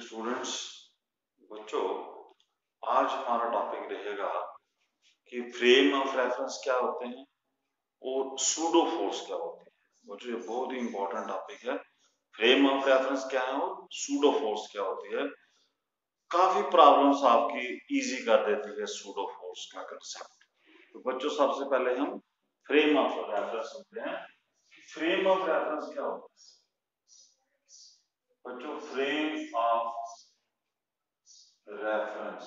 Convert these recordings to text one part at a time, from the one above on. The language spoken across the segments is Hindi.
Morning students. बच्चों, आज हमारा टॉपिक रहेगा कि फ्रेम ऑफ रेफरेंस क्या होते हैं और सूडो फोर्स क्या होते हैं। बच्चों, ये बहुत ही इंपॉर्टेंट टॉपिक है। फ्रेम ऑफ रेफरेंस क्या है और सूडो फोर्स क्या होती है। काफी प्रॉब्लम्स आपकी इजी कर देती है सूडो फोर्स का कंसेप्ट। तो बच्चों, सबसे पहले हम फ्रेम ऑफ रेफरेंस होते हैं। फ्रेम ऑफ रेफरेंस क्या होता है बच्चों? Frame of reference,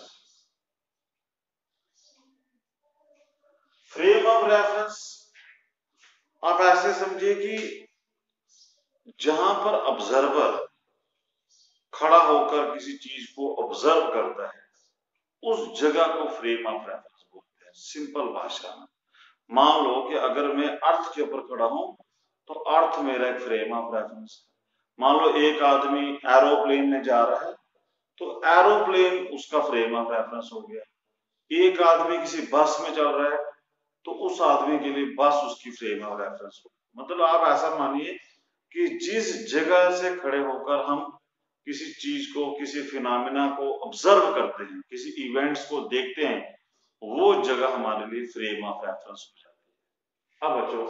frame of reference आप ऐसे समझिए कि जहां पर ऑब्जर्वर खड़ा होकर किसी चीज को ऑब्जर्व करता है, उस जगह को फ्रेम ऑफ रेफरेंस बोलते हैं। सिंपल भाषा में मान लो कि अगर मैं अर्थ के ऊपर खड़ा हूं तो अर्थ मेरा एक फ्रेम ऑफ रेफरेंस है। मान लो एक आदमी एरोप्लेन में जा रहा है तो एरोप्लेन उसका फ्रेम ऑफ रेफरेंस हो गया। एक आदमी किसी बस में चल रहा है तो उस आदमी के लिए बस उसकी फ्रेम ऑफ रेफरेंस हो। मतलब आप ऐसा मानिए कि जिस जगह से खड़े होकर हम किसी चीज को, किसी फिनोमेना को ऑब्जर्व करते हैं, किसी इवेंट्स को देखते हैं, वो जगह हमारे लिए फ्रेम ऑफ रेफरेंस हो जाती है। अब बच्चों,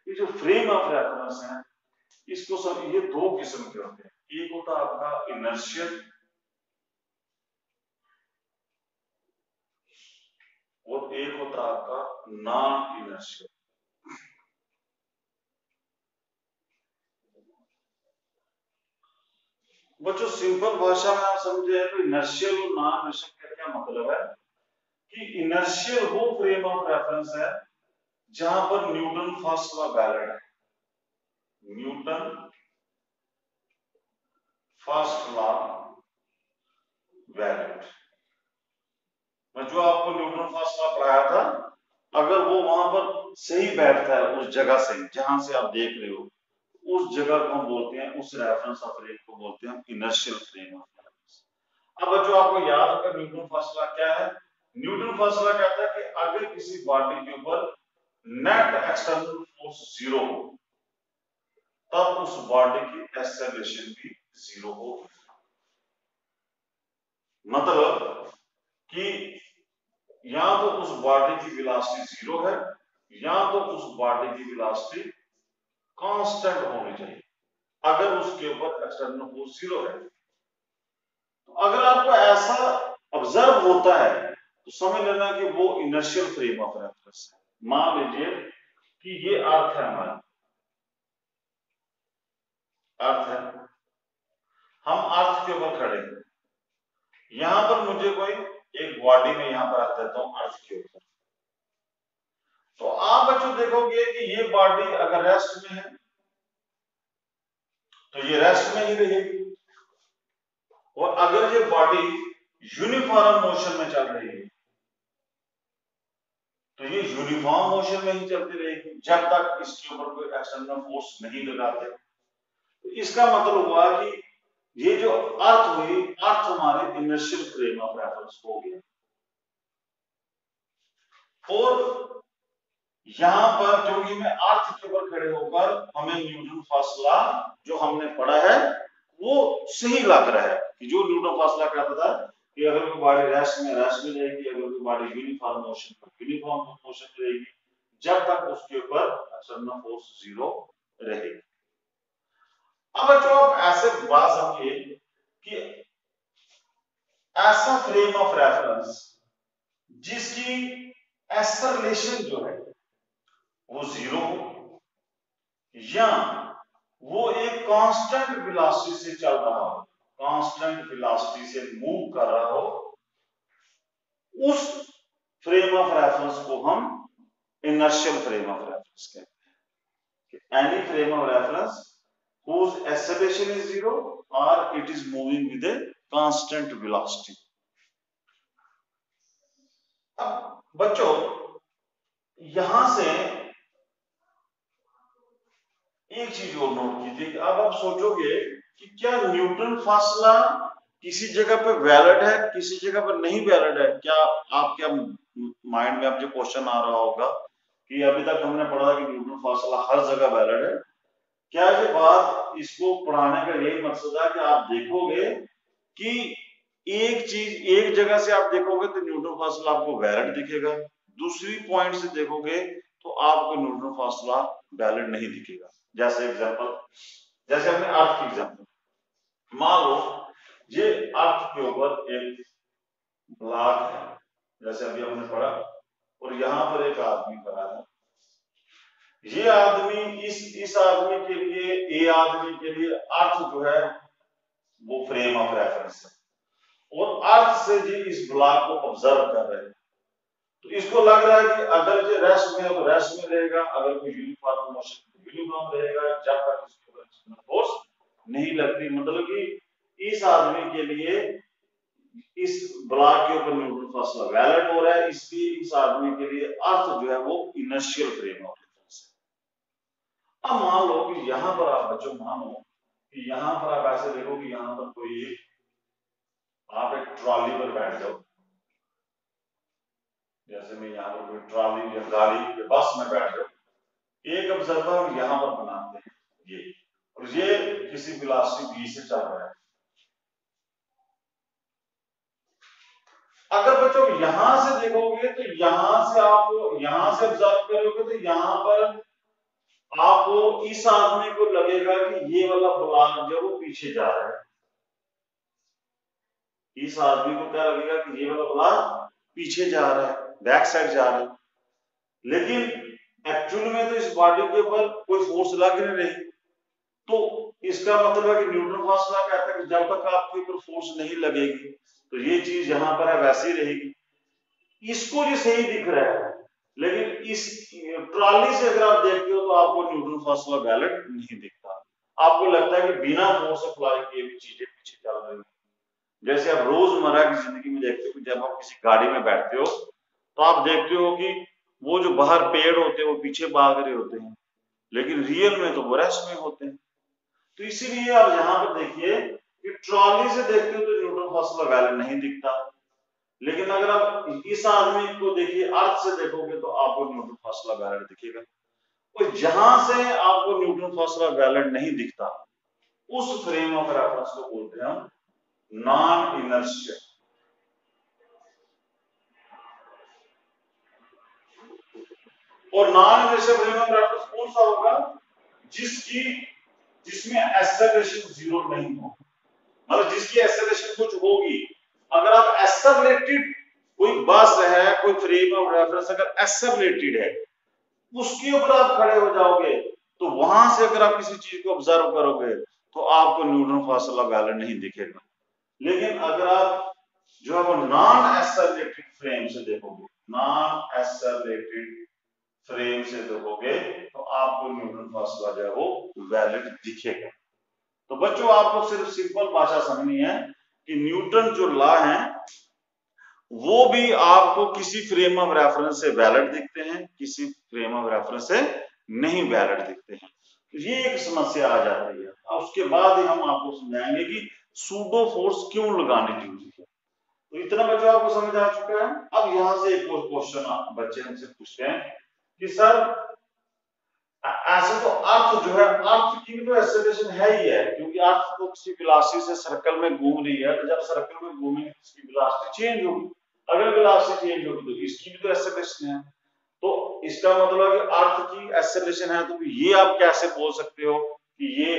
ये जो फ्रेम ऑफ रेफरेंस है, इसको सब ये दो किस्म के होते हैं। एक होता है आपका इनर्शियल और एक होता है आपका नॉन इनर्शियल। बच्चों, सिंपल भाषा में आप समझे तो इनर्शियल और नॉन इनर्शियल का क्या मतलब है कि इनर्शियल वो फ्रेम ऑफ रेफरेंस है जहां पर न्यूटन फर्स्ट लॉ वैलिड है। न्यूटन फर्स्ट लॉ वैलिड, जो आपको न्यूटन फर्स्ट लॉ पढ़ाया था, अगर वो वहां पर सही बैठता है, उस जगह से जहां से आप देख रहे हो, उस जगह को हम बोलते हैं, उस रेफरेंस ऑफ फ्रेम को बोलते हैं इनर्शियल फ्रेम ऑफ रेफरेंस। अब जो आपको याद होगा न्यूटन फर्स्ट लॉ क्या है। न्यूटन फर्स्ट लॉ कहता है कि अगर किसी बॉडी के ऊपर नेट एक्सटर्नल फोर्स जीरो हो तब उस बॉडी की एक्सेलरेशन भी जीरो हो। मतलब कि या तो उस बॉडी की वेलोसिटी जीरो है या तो उस बॉडी की वेलोसिटी कांस्टेंट होनी चाहिए अगर उसके ऊपर एक्सटर्नल फोर्स जीरो है। तो अगर आपको ऐसा ऑब्जर्व होता है तो समझ लेना कि वो इनर्शियल फ्रेम ऑफ रेफरेंस है। मान लीजिए कि ये अर्थ है, हमारा अर्थ है, हम अर्थ के ऊपर खड़े हैं। यहां पर मुझे कोई एक बॉडी में यहां पर रख देता हूं अर्थ के ऊपर, तो आप बच्चों देखोगे कि ये बॉडी अगर रेस्ट में है तो ये रेस्ट में ही रहेगी, और अगर ये बॉडी यूनिफॉर्म मोशन में चल रही है तो ये यूनिफॉर्म मोशन में ही चलती रहेगी जब तक इसके ऊपर कोई एक्सटर्नल फोर्स नहीं लगाते। तो इसका मतलब हुआ कि ये जो अर्थ हुई, अर्थ हमारे इनर्शियल फ्रेम ऑफ रेफरेंस हो गया। और यहां पर क्योंकि मैं अर्थ के ऊपर खड़े होकर हमें न्यूटन फर्स्ट लॉ जो हमने पढ़ा है वो सही लग रहा है कि जो न्यूटन फर्स्ट लॉ कहता था कि अगर कोई बॉडी रेस्ट में रहेगी, अगर कोई बॉडी यूनिफॉर्म मोशन में रहेगी जब तक उसके ऊपर एक्सटर्नल फोर्स जीरो रहेगी। अब बच्चों, आप ऐसे बात समझिए कि ऐसा फ्रेम ऑफ रेफरेंस जिसकी एक्सेलरेशन जो है वो जीरो हो या वो एक कांस्टेंट वेलोसिटी से चल रहा हो, कांस्टेंट वेलोसिटी से मूव कर रहा हो, उस फ्रेम ऑफ रेफरेंस को हम इनर्शियल फ्रेम ऑफ रेफरेंस कहते हैं। Any frame of reference whose acceleration is zero or it is moving with a constant velocity। अब बच्चों, यहां से एक चीज और नोट कीजिए कि अब आप सोचोगे कि क्या न्यूटन फर्स्ट लॉ किसी जगह पे वैलिड है, किसी जगह पर नहीं वैलिड है। क्या आपके माइंड में अब जो क्वेश्चन आ रहा होगा कि अभी तक हमने पढ़ा कि न्यूटन फर्स्ट लॉ हर जगह वैलिड है, क्या ये बात, इसको पढ़ाने का यही मकसद है कि आप देखोगे कि एक चीज एक जगह से आप देखोगे तो न्यूटन फासला आपको वैलिड दिखेगा, दूसरी पॉइंट से देखोगे तो आपको न्यूटन फासला वैलिड नहीं दिखेगा। जैसे एग्जांपल, जैसे हमने अर्थ की एग्जांपल, मान लो ये अर्थ के ऊपर एक ब्लॉक है, जैसे अभी हमने पढ़ा, और यहाँ पर एक आदमी खड़ा है। ये आदमी इस आदमी के लिए, ए आदमी के लिए अर्थ जो है वो फ्रेम ऑफ रेफरेंस है, और अर्थ से जी इस ब्लॉक को ऑब्जर्व कर रहे हैं। तो इसको लग रहा है कि अगर ये रेस्ट में है तो रेस्ट में रहेगा, अगर कोई यूनिफॉर्म मोशन तो यूनिफॉर्म रहेगा, जब तक इसके ऊपर फोर्स नहीं लगती। मतलब कि इस आदमी के लिए इस ब्लॉक के ऊपर न्यूटन फासला वैलिड हो रहा है, इसलिए इस आदमी के लिए अर्थ जो है वो इनर्शियल फ्रेम ऑफ रेफरेंस है। अब मान लो कि यहां पर आप बच्चों मानो कि यहां पर आप ऐसे देखो कि यहां पर कोई आप एक ट्रॉली पर बैठ जाओ, जैसे मैं यहाँ पर कोई ट्रॉली या गाड़ी या बस में बैठ जाओ, एक ऑब्जर्वर हम यहाँ पर बनाते हैं ये, और ये किसी वेलोसिटी v से चल रहा है। अगर बच्चों यहां से देखोगे तो यहां से आप यहां से ऑब्जर्व करोगे तो यहां पर आपको इस आदमी को लगेगा कि ये वाला ब्लॉक जो वो पीछे जा रहा है। इस आदमी को क्या लगेगा कि ये वाला ब्लॉक पीछे जा रहा है, बैक साइड जा रहा है, लेकिन एक्चुअल में तो इस बॉडी के ऊपर कोई फोर्स लग नहीं रही। तो इसका मतलब है कि न्यूटन फासला कहता है कि जब तक आपके ऊपर फोर्स नहीं लगेगी तो ये चीज यहां पर है वैसी रहेगी। इसको ये सही दिख रहा है, लेकिन इस ट्रॉली से अगर आप देखते हो तो आपको न्यूटन फासला वैलिड नहीं दिखता। आपको लगता है कि बिना फोर्स अप्लाई किए भी चीजें पीछे चल रही हैं। जैसे आप रोजमर्रा की जिंदगी में देखते हो कि जब आप किसी गाड़ी में बैठते हो तो आप देखते हो कि वो जो बाहर पेड़ होते हैं वो पीछे भाग रहे होते हैं, लेकिन रियल में तो वो रेस्ट में होते हैं। तो इसीलिए आप यहाँ पर देखिए कि ट्रॉली से देखते हो तो न्यूटन फासला वैलिड नहीं दिखता, लेकिन अगर आप इस आदमी को देखिए अर्थ से देखोगे तो आपको न्यूटन फासला वैलिड दिखेगा। और जहां से आपको न्यूटन फासला वैलिड नहीं दिखता उस फ्रेम ऑफ रेफरेंस को बोलते हैं हम नॉन इनर्शियल। और non inertial frame of reference कौन सा होगा? जिसमें एक्सेलरेशन जीरो नहीं हो, मतलब जिसकी एक्सेलरेशन कुछ होगी। अगर आप एक्सेलरेटेड कोई बस है, कोई फ्रेम ऑफ रेफरेंस अगर एक्सेलरेटेड है, उसके ऊपर आप खड़े हो जाओगे तो वहां से अगर आप किसी चीज को ऑब्जर्व करोगे तो आपको न्यूटन फासला वैलिड नहीं दिखेगा। लेकिन अगर आप जो है वो नॉन एक्सेलरेटेड फ्रेम से देखोगे, नॉन एक्सेलरेटेड फ्रेम से देखोगे तो आपको न्यूटन फासला जो है वो वैलिड दिखेगा। तो बच्चों आपको सिर्फ सिंपल भाषा समझनी है कि न्यूटन जो लॉ है वो भी आपको किसी फ्रेम ऑफ रेफरेंस से वैलिड दिखते हैं, किसी फ्रेम ऑफ रेफरेंस से नहीं वैलिड दिखते हैं। तो ये एक समस्या आ जाती है। अब उसके बाद ही हम आपको समझाएंगे कि सूडो फोर्स क्यों लगानी जरूरी है। तो इतना बच्चों आपको समझ आ चुका है। अब यहां से एक और क्वेश्चन बच्चे हमसे पूछते हैं कि सर ऐसे तो अर्थ जो है, अर्थ की तो एक्सेलरेशन है ही है, क्योंकि अर्थ तो किसी वेलोसिटी से सर्कल में घूम रही है, तो जब सर्कल में घूमेगी इसकी वेलोसिटी चेंज होगी। अगर वेलोसिटी चेंज होगी तो इसकी भी तो एक्सेलरेशन है। तो इसका मतलब है कि अर्थ की एक्सेलरेशन है, तो ये आप कैसे बोल सकते हो कि ये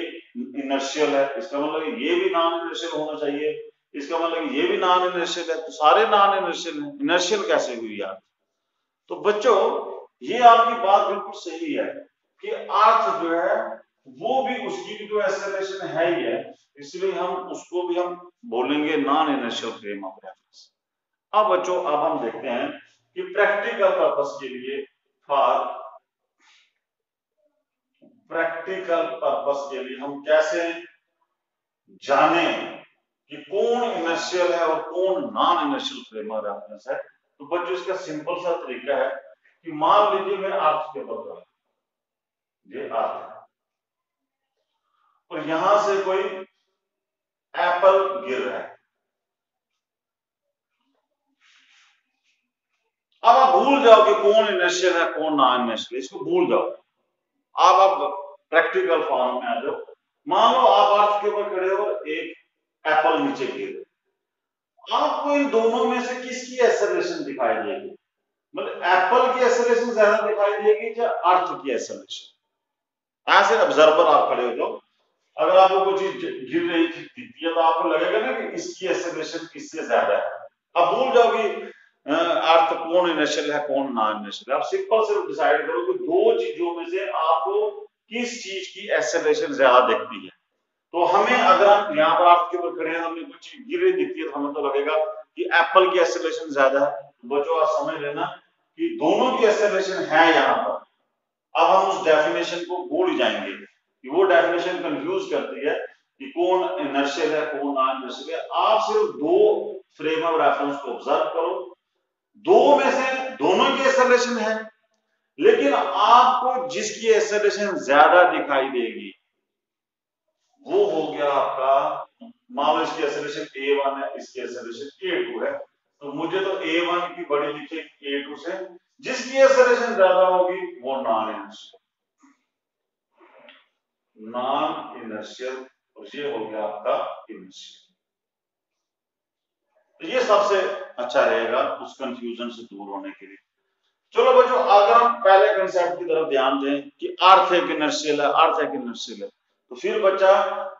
इनर्शियल है? इसका मतलब ये भी नॉन इनर्शियल होना चाहिए, इसका मतलब ये भी नॉन इनर्शियल है, तो सारे नॉन इनर्शियल हैं, इनर्शियल कैसे हुई यार? तो बच्चों ये आपकी बात बिल्कुल सही है कि अर्थ जो है वो भी, उसकी भी तो एक्सेलरेशन है ही है, इसलिए हम उसको भी हम बोलेंगे non inertial frame of reference. अब बच्चों अब हम देखते हैं कि प्रैक्टिकल पर्पस के लिए, हम कैसे जाने कि कौन इनर्शियल है और कौन non inertial frame of reference है। तो बच्चों इसका सिंपल सा तरीका है कि मान लीजिए मैं अर्थ के ऊपर, ये अर्थ है और यहां से कोई एप्पल गिर रहा है। अब आप भूल जाओ कि कौन इनर्शियल है कौन नॉन इनर्शियल, इसको भूल जाओ। आप प्रैक्टिकल फॉर्म में आ जाओ। मान लो आप अर्थ के ऊपर खड़े हो, एक एप्पल नीचे गिर, आपको इन दोनों में से किसकी एक्सेलरेशन दिखाई देगी? मतलब एप्पल की एक्सेलरेशन ज्यादा दिखाई देगी या अर्थ की एक्सेलरेशन? एज ए ऑब्जर्वर आप खड़े हो जाओ, अगर आपको कोई चीज गिर रही दिखती है तो आपको लगेगा ना कि इसकी एक्सेलरेशन किससे ज्यादा है। अब भूल जाओ कि अर्थ कौन इनर्शियल है कौन नॉन इनर्शियल है। आप सिंपल से डिसाइड करो कि दो चीजों में से आपको किस चीज की एक्सेलरेशन ज्यादा दिखती है। तो हमें अगर हम यहाँ पर अर्थ के ऊपर खड़े हैं, हमें कुछ चीज गिर रही दिखती है तो हमें तो लगेगा कि एप्पल की एक्सेलरेशन ज्यादा है। बच्चों आप समझ लेना कि दोनों की एक्सेलरेशन है यहाँ पर। अब हम उस डेफिनेशन को भूल जाएंगे कि वो डेफिनेशन कंफ्यूज करती है कि कौन इनर्शियल है कौन नॉन इनर्शियल है। आप सिर्फ दो फ्रेम ऑफ रेफरेंस को ऑब्जर्व करो, दो में से दोनों की एक्सेलरेशन है, लेकिन आपको जिसकी एक्सेलरेशन ज्यादा दिखाई देगी वो हो गया आपका, मान लो इसकी एक्सेलरेशन a1 है, इसकी एक्सेलरेशन a2 है, तो मुझे तो a1 की बड़ी दिखेगी a2 से, जिसकी एक्सेलरेशन ज्यादा होगी वो नॉन इनर्शियल, नॉन इनर्शियल, और ये हो गया आपका इनर्शियल। तो ये सबसे अच्छा रहेगा उस कंफ्यूजन से दूर होने के लिए। चलो बच्चों, अगर हम पहले कंसेप्ट की तरफ ध्यान दें कि अर्थ एक इनर्शियल है, अर्थ एक इनर्शियल है, तो फिर बच्चा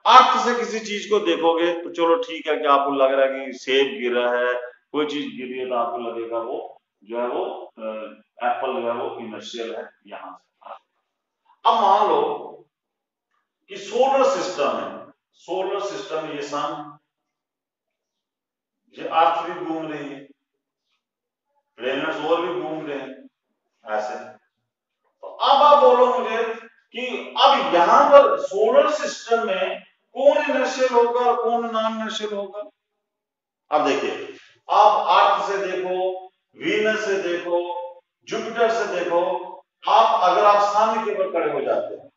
अर्थ से किसी चीज को देखोगे तो चलो ठीक है कि आपको लग रहा है कि सेब गिरा है, कोई चीज गिरी है, तो आपको लगेगा वो जो है वो एप्पल जो है वो इनर्शियल है यहां से। अब मान लो कि सोलर सिस्टम है, सोलर सिस्टम ये सन, ये अर्थ भी घूम रही है, प्लैनेट्स और भी घूम रहे हैं ऐसे। तो अब आप बोलो मुझे कि अब यहां पर सोलर सिस्टम में कौन इनर्शियल होगा और कौन नॉन इनर्शियल होगा? अब देखिए, आप अर्थ से देखो, वीनस से देखो, जुपिटर से देखो, आप अगर आप सन के ऊपर खड़े हो जाते हैं,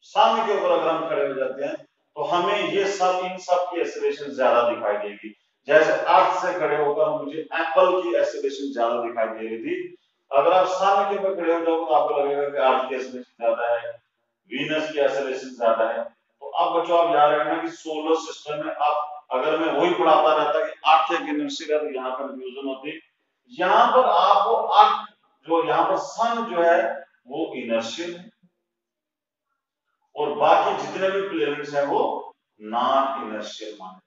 सन के ऊपर अगर हम खड़े हो जाते हैं तो हमें ये सब इन सब की एक्सेलरेशन ज्यादा दिखाई देगी। जैसे अर्थ से खड़े होकर मुझे एप्पल की एक्सेलरेशन ज्यादा दिखाई दे रही थी, अगर आप सन के ऊपर खड़े हो जाओगे तो आपको लगेगा कि अर्थ की एक्सेलरेशन ज्यादा है, वीनस की एक्सेलरेशन ज्यादा है। तो अब बच्चों आप याद रखना कि सोलर सिस्टम में आप, अगर मैं वही पढ़ाता रहता कि अर्थ एक इनर्शियल है तो यहाँ कंफ्यूजन होती। यहाँ पर आपको अर्थ जो यहाँ पर सन जो है वो इनर्शियल है और बाकी जितने भी प्लैनेट्स हैं वो नॉन इनर्शियल माने।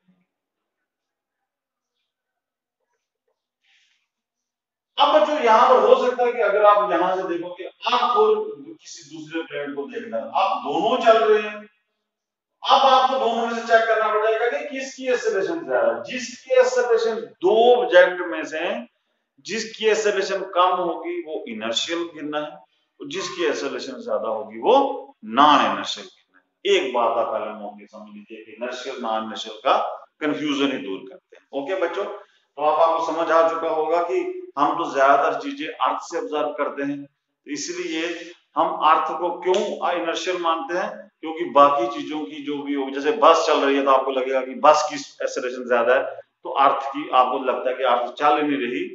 अब बच्चों यहाँ पर हो सकता है कि अगर आप यहां से देखोगे, आपको किसी दूसरे प्लैनेट को देखना है, आप दोनों चल रहे हैं, अब आपको दोनों में से चेक करना पड़ेगा कि किसकी एक्सेलरेशन ज्यादा है। जिसकी एक्सेलरेशन दो ऑब्जेक्ट में से जिसकी एक्सेलरेशन कम होगी वो इनर्शियल गिरना है, और जिसकी एक्सेलरेशन ज्यादा होगी वो नॉन इनर्शियल गिरना है। एक बात आप पहले मौके समझ लीजिए, इनर्शियल नॉन इनर्शियल का कंफ्यूजन ही दूर करते हैं। ओके बच्चों, तो अब आपको समझ आ चुका होगा कि हम तो ज्यादातर चीजें अर्थ से ऑब्जर्व करते हैं, तो इसलिए हम अर्थ को क्यों इनर्शियल मानते हैं, क्योंकि बाकी चीजों की जो भी होगी, जैसे बस चल रही है तो आपको लगेगा कि बस की एक्सेलरेशन ज्यादा है, तो अर्थ की आपको लगता है कि अर्थ चल ही नहीं रही,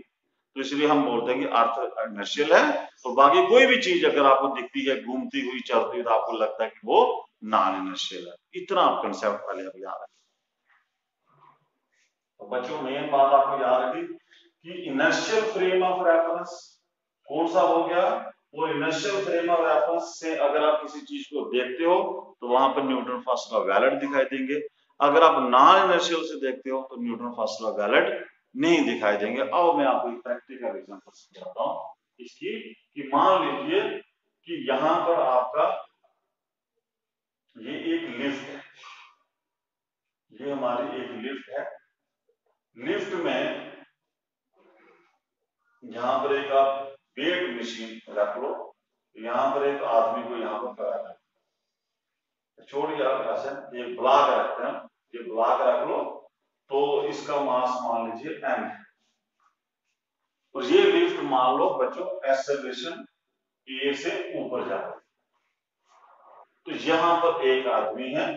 तो इसलिए हम बोलते हैं कि अर्थ इनर्शियल है। तो बाकी कोई भी चीज अगर आपको दिखती है घूमती हुई चलती हुई तो आपको लगता है कि वो नॉन इनर्शियल है। इतना आप कंसेप्ट पहले अब याद रखें। तो बच्चों मेन बात आपको याद रखी कि इनर्शियल फ्रेम ऑफ रेफरेंस कौन सा हो गया, वो इनर्शियल फ्रेम ऑफ रेफरेंस से अगर आप किसी चीज को देखते हो तो वहां पर न्यूटन फर्स्ट लॉ वैलिड दिखाई देंगे। अगर आप नॉन इनर्शियल से देखते हो तो न्यूटन फर्स्ट लॉ वैलिड नहीं दिखाई देंगे। अब मैं आपको एक प्रैक्टिकल एग्जांपल समझाता हूं इसकी, कि मान लीजिए कि यहां पर आपका ये एक लिफ्ट है, ये हमारी एक लिफ्ट है, लिफ्ट में यहां पर एक आप वेट मशीन रख लो, यहां पर एक आदमी को यहां पर खड़ा है, छोड़िए आप ऐसे एक ब्लॉक रखते हैं, ये ब्लॉक रख लो, तो इसका मास मान लीजिए m है, और ये लिफ्ट मान लो बच्चों एक्सेलरेशन a से ऊपर जा रहा है। तो यहां पर एक आदमी है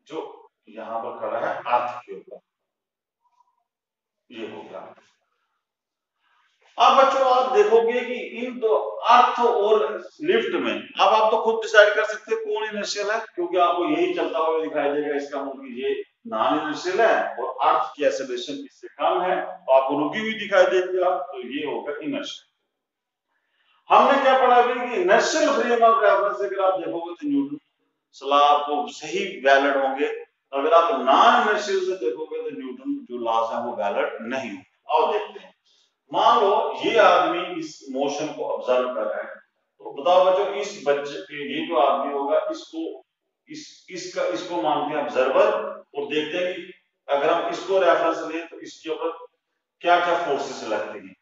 जो यहां पर खड़ा है अर्थ के ऊपर, ये हो गया। अब बच्चों आप देखोगे कि इन दो अर्थ और लिफ्ट में, अब आप तो खुद डिसाइड कर सकते हो कौन इनर्शियल है, क्योंकि आपको यही चलता हुआ दिखाई देगा, इसका मतलब ये नॉन इनर्शियल है और अर्थ की एक्सेलरेशन इससे कम है, तो आपको रुकी हुई दिखाई देगी, तो ये होगा इनर्शियल। हमने क्या पढ़ा अभी कि इनर्शियल फ्रेम ऑफ रेफरेंस से अगर आप देखोगे तो न्यूटन सला आपको सही वैलिड होंगे, अगर आप नॉन इनर्शियल से देखोगे तो न्यूटन जो लॉज है वो वैलिड नहीं होंगे। आओ देखते हैं, मान लो ये आदमी इस मोशन को ऑब्जर्व कर रहा है, तो बताओ बच्चों इस बच्चे के ये जो आदमी होगा इसको इसको मानते हैं ऑब्जर्वर, और देखते हैं कि अगर हम इसको रेफरेंस लें तो इसके ऊपर क्या क्या फोर्सेस लगते हैं।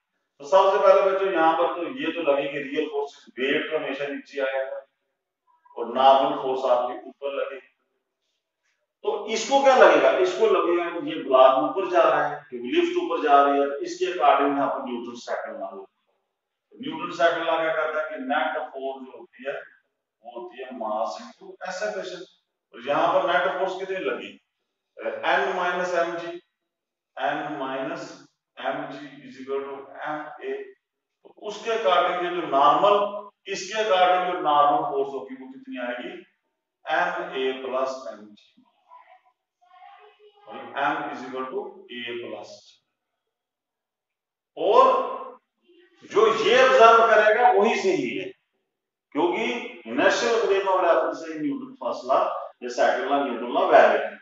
तो सबसे पहले बच्चों यहाँ पर तो ये तो लगेगी रियल फोर्सेस, वेट तो हमेशा नीचे आएगा और नॉर्मल फोर्स आपके ऊपर लगेगी। तो इसको क्या लगेगा, इसको लगेगा कि ये ब्लॉक ऊपर जा रहा है क्योंकि लिफ्ट ऊपर जा रही है, तो इसके अकॉर्डिंग यहाँ पर Newton second law. Newton second law क्या कहता है कि नेट फोर्स जो होती है वो होती है मास इनटू एक्सेलरेशन, और यहाँ पर नेट फोर्स कितनी लगी, n minus mg, n minus mg is equal to ma, तो उसके अकॉर्डिंग ये जो नॉर्मल, इसके अकॉर्डिंग जो नॉर्मल फोर्स होगी वो कितनी आएगी, ma plus mg, m is equal to a plus, और जो ये ऑब्जर्व करेगा वही सही है क्योंकि इनर्शियल फ्रेम ऑफ रेफरेंस से न्यूटन फर्स्ट लॉ या second law Newton law valid है।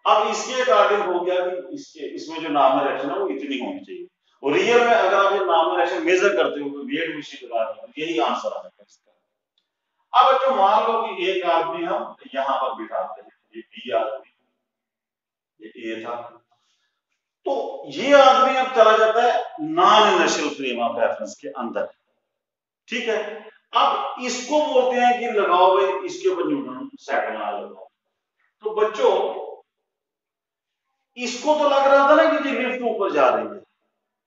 अब इसके अकॉर्डिंग हो गया कि इसमें जो नॉर्मल एक्शन है वो इतनी होनी चाहिए, और रियल में अगर आप ये नॉर्मल एक्शन मेजर करते हो तो वेट मशीन लगा दी, यही आंसर आएगा इसका। अब बच्चों मान लो कि एक आदमी हम यहां पर बिठाते हैं, ये बी आदमी, ये ए था, तो ये आदमी अब चला जाता है non inertial frame of reference के अंदर, ठीक है। अब इसको बोलते हैं कि लगाओ भाई इसके ऊपर न्यूटन सेकंड लॉ लगाओ। तो बच्चों इसको तो लग रहा था ना कि लिफ्ट ऊपर जा रही है,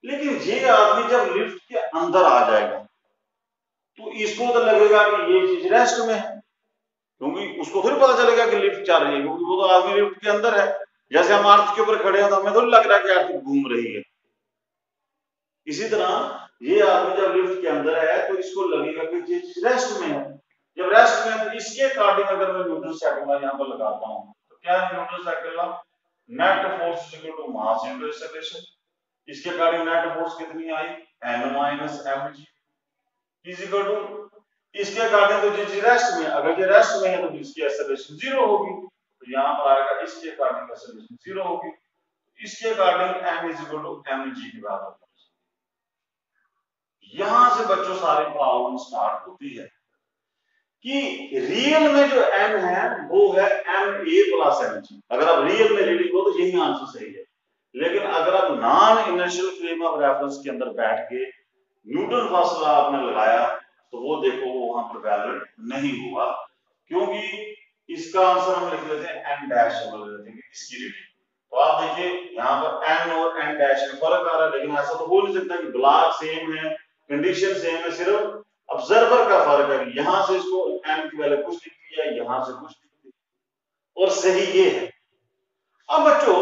लेकिन ये आदमी जब लिफ्ट के अंदर आ जाएगा तो इसको तो लगेगा कि ये चीज रेस्ट में है, क्योंकि उसको फिर पता चलेगा कि लिफ्ट चल रही है, क्योंकि वो तो आदमी लिफ्ट के अंदर है। जैसे हम अर्थ के ऊपर खड़े हैं तो हमें तो लग रहा है कि अर्थ घूम रही है, इसी तरह ये आदमी जब लिफ्ट के अंदर है तो इसको लगेगा कि ये चीज रेस्ट में है। जब रेस्ट में है तो इसके अकॉर्डिंग अगर मैं न्यूटन सेकंड लॉ यहाँ पर लगाता हूँ तो क्या है Newton second law, net force equal to mass into acceleration, इसके अकॉर्डिंग नेट फोर्स कितनी आई, n minus mg is equal to, इसके अकॉर्डिंग तो ये रेस्ट में, अगर ये रेस्ट में है तो इसकी एक्सेलरेशन जीरो होगी, तो यहाँ पर आएगा इसके अकॉर्डिंग एक्सेलरेशन जीरो होगी, इसके according m is equal to mg के बराबर। यहां से बच्चों सारी प्रॉब्लम स्टार्ट होती है कि रियल में जो m है वो है ma प्लस mg। अगर आप रियल में रीडिंग हो तो यही आंसर सही है, लेकिन अगर आप non inertial frame of reference के अंदर बैठ के न्यूटन फर्स्ट लॉ आपने लगाया तो वो देखो वहां पर वैलिड नहीं हुआ, क्योंकि इसका आंसर हम लिख लेते हैं n डैश बोल देते हैं इसकी रीडिंग। तो आप देखिए यहाँ पर n और n डैश में फर्क आ रहा है, लेकिन ऐसा तो हो नहीं सकता कि ब्लॉक सेम है, कंडीशन सेम है, सिर्फ ऑब्जर्वर का फर्क है। यहां से इसको m की वैल्यू कुछ लिख दिया, यहां से कुछ लिख दिया, और सही ये है। अब बच्चों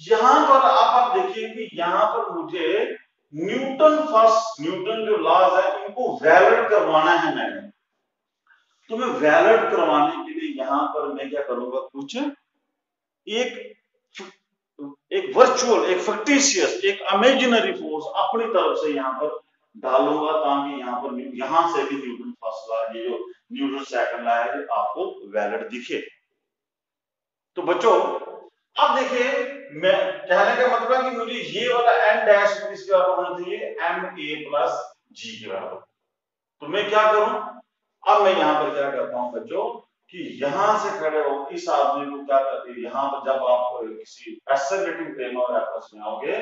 यहां पर आप देखिए कि यहां पर मुझे न्यूटन फर्स्ट, न्यूटन जो लॉज है इनको वैलिड करवाना है मैंने, तो मैं वैलिड करवाने के लिए यहां पर मैं क्या करूंगा, कुछ एक वर्चुअल, एक फिक्टिशियस, एक इमेजिनरी फोर्स अपनी तरफ से यहां पर डालूंगा, ताकि यहां पर यहां से भी न्यूटन फर्स्ट लॉ, ये जो न्यूटन सेकंड लॉ है आपको वैलिड दिखे। तो बच्चों अब देखिए मैं कहने का मतलब है कि मुझे ये वाला n डैश किसके बराबर होना चाहिए, ma प्लस g के बराबर। तो मैं क्या करूं, अब मैं यहां पर क्या करता हूं बच्चों कि यहां से खड़े हो इस आदमी को क्या करते हैं, यहां पर जब आप किसी एक्सेलरेटिंग फ्रेम ऑफ रेफरेंस में आओगे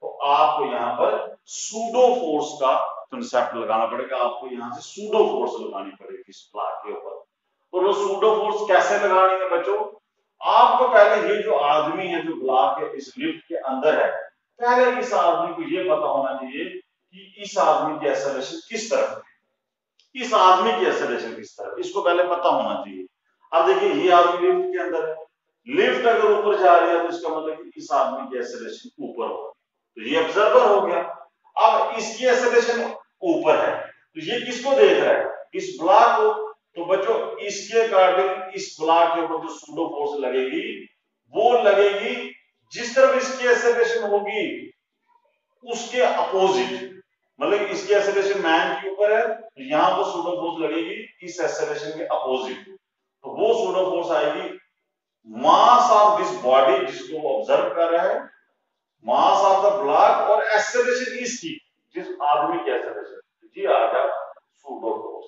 तो आपको यहां पर सूडो फोर्स का कांसेप्ट लगाना पड़ेगा, आपको यहां से सूडो फोर्स लगानी पड़ेगी इस ब्लॉक के ऊपर। और वो सूडो फोर्स कैसे लगानी है बच्चों, आपको पहले ये जो आदमी है जो ब्लॉक है इस लिफ्ट के अंदर है, पहले इस आदमी को ये पता होना चाहिए कि इस आदमी की एक्सेलरेशन किस तरफ है, इस आदमी की एक्सेलरेशन किस तरफ, इसको पहले पता होना चाहिए। अब देखिए ये आदमी लिफ्ट के अंदर है, लिफ्ट अगर ऊपर जा रही है तो इसका मतलब कि इस आदमी की एक्सेलरेशन ऊपर होगी, तो ये ऑब्जर्वर हो गया। अब इसकी एक्सेलरेशन ऊपर है तो ये किसको देख रहा है, इस ब्लॉक को। तो बच्चों इसके अकॉर्डिंग इस ब्लॉक के ऊपर जो सूडो फोर्स लगेगी वो लगेगी जिस तरफ इसकी एक्सेलरेशन होगी उसके अपोजिट, मतलब इसकी एक्सेलरेशन मैन के ऊपर है तो यहां वो सूडो फोर्स लगेगी इस एक्सेलरेशन के अपोजिट, तो वो सूडो फोर्स आएगी मास ऑफ दिस बॉडी जिसको वो ऑब्जर्व कर रहा है, मास ऑफ द ब्लॉक और एक्सेलरेशन इसकी जिस आदमी की एक्सेलरेशन, जी आ गया सूडो फोर्स।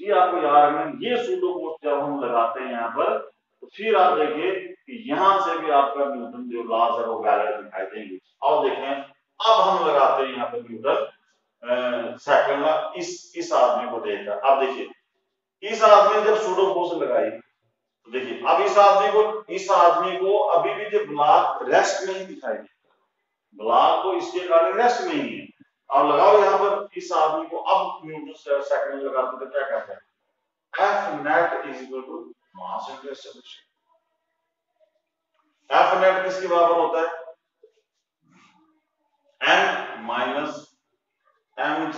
जी आपको याद रखना ये सूडो फोर्स जब हम लगाते हैं यहाँ पर तो फिर आप देखिए कि यहां से भी आपका न्यूटन जो लॉज है वो वैलिड दिखाई देंगे। और देखें अब हम लगाते हैं यहाँ पर न्यूटन सेकंड लॉ इस आदमी को देखकर। अब देखिए इस आदमी ने जब सूडो फोर्स लगाई तो देखिए अब इस आदमी को अभी भी जो ब्लॉक रेस्ट में ही दिखाई दे, ब्लॉक को इसके कारण रेस्ट में ही है। अब लगाओ यहाँ पर इस आदमी को, अब न्यूटन सेकंड लगाते तो क्या कहते हैं F net is equal to mass into acceleration। F net किसके बराबर होता है m minus mg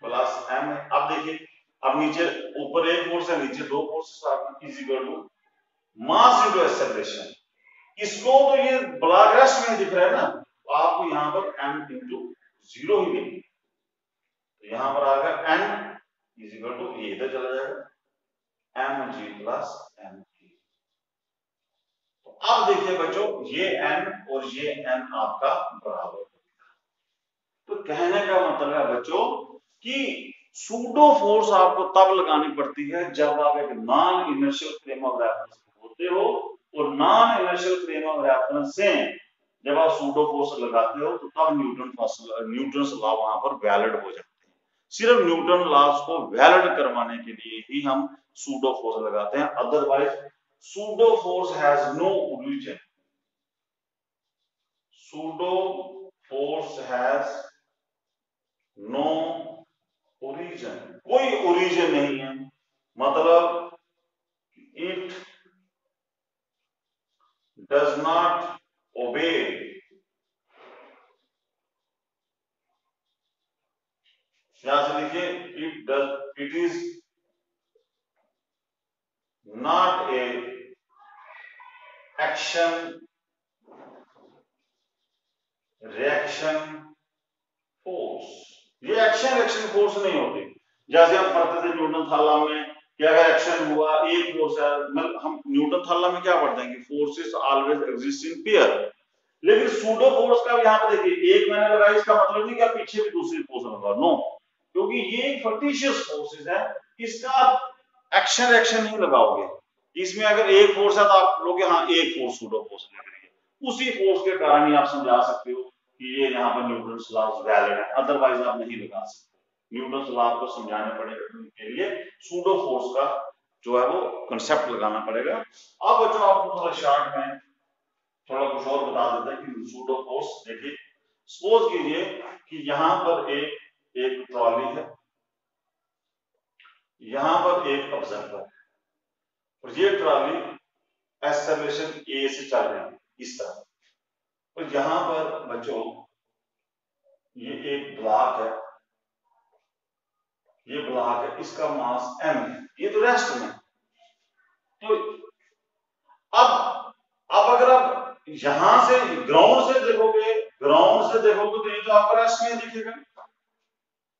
plus m। अब देखिए अब नीचे ऊपर एक फोर्स है नीचे दो force is equal to mass into acceleration. इसको तो ये ब्लॉक रेस्ट में दिख रहा है ना, तो आपको यहां पर m इंटू 0 ही देंगे, तो यहां पर आएगा n इज इक्वल टू ये इधर चला जाएगा mg प्लस m। अब देखिए बच्चों ये n और ये n आपका बराबर हो गया। तो कहने का मतलब है बच्चों कि सूडो फोर्स आपको तब लगानी पड़ती है जब आप एक non inertial frame of reference होते हो, और non inertial frame of reference से जब आप सूडो फोर्स लगाते हो तो तब न्यूटन लॉ वहां पर वैलिड हो जाते हैं। सिर्फ न्यूटन लॉज को वैलिड करवाने के लिए ही हम सूडो फोर्स लगाते हैं, otherwise pseudo force has no origin। pseudo force has no origin, कोई origin नहीं है, मतलब it does not obey, यहां से देखिए it is not a action reaction force। ये एक्शन रिएक्शन फोर्स नहीं होती। जैसे हम पढ़ते थे न्यूटन थॉलम में कि अगर एक्शन हुआ एक फोर्स है, मतलब हम न्यूटन थॉलम में क्या पढ़ते हैं कि forces always exist in pair, लेकिन सूडो फोर्स का यहां पे देखिए एक मैंने लगाई इसका मतलब नहीं कि आप पीछे भी दूसरी फोर्स लगा, नो, क्योंकि ये एक फर्टिशियस फोर्सेस है, इसका आप एक्शन रिएक्शन नहीं लगाओगे। इसमें अगर एक फोर्स है तो आप लोगे हाँ एक फोर्स सूडो फोर्स लग रही है, उसी फोर्स के कारण ही आप समझा सकते हो कि ये यहाँ पर न्यूटन लॉ वैलिड है, अदरवाइज आप नहीं लगा सकते। न्यूटन लॉ को समझाने पड़ेगा के लिए सूडो फोर्स का जो है वो कंसेप्ट लगाना पड़ेगा। अब बच्चों आपको थोड़ा शॉर्ट में थोड़ा कुछ और बता देते हैं कि सूडो फोर्स देखिए, सपोज कीजिए कि यहां पर एक ट्रॉली है, यहां पर एक ऑब्जर्वर है, और ये ट्रॉली एक्सेलरेशन ए से चल रही है इस तरह, और यहां पर बच्चों ये एक ब्लॉक है, ये ब्लॉक है, इसका मास m है, ये तो रेस्ट में। तो अब अगर आप यहां से ग्राउंड से देखोगे तो ये तो आपका रेस्ट में दिखेगा,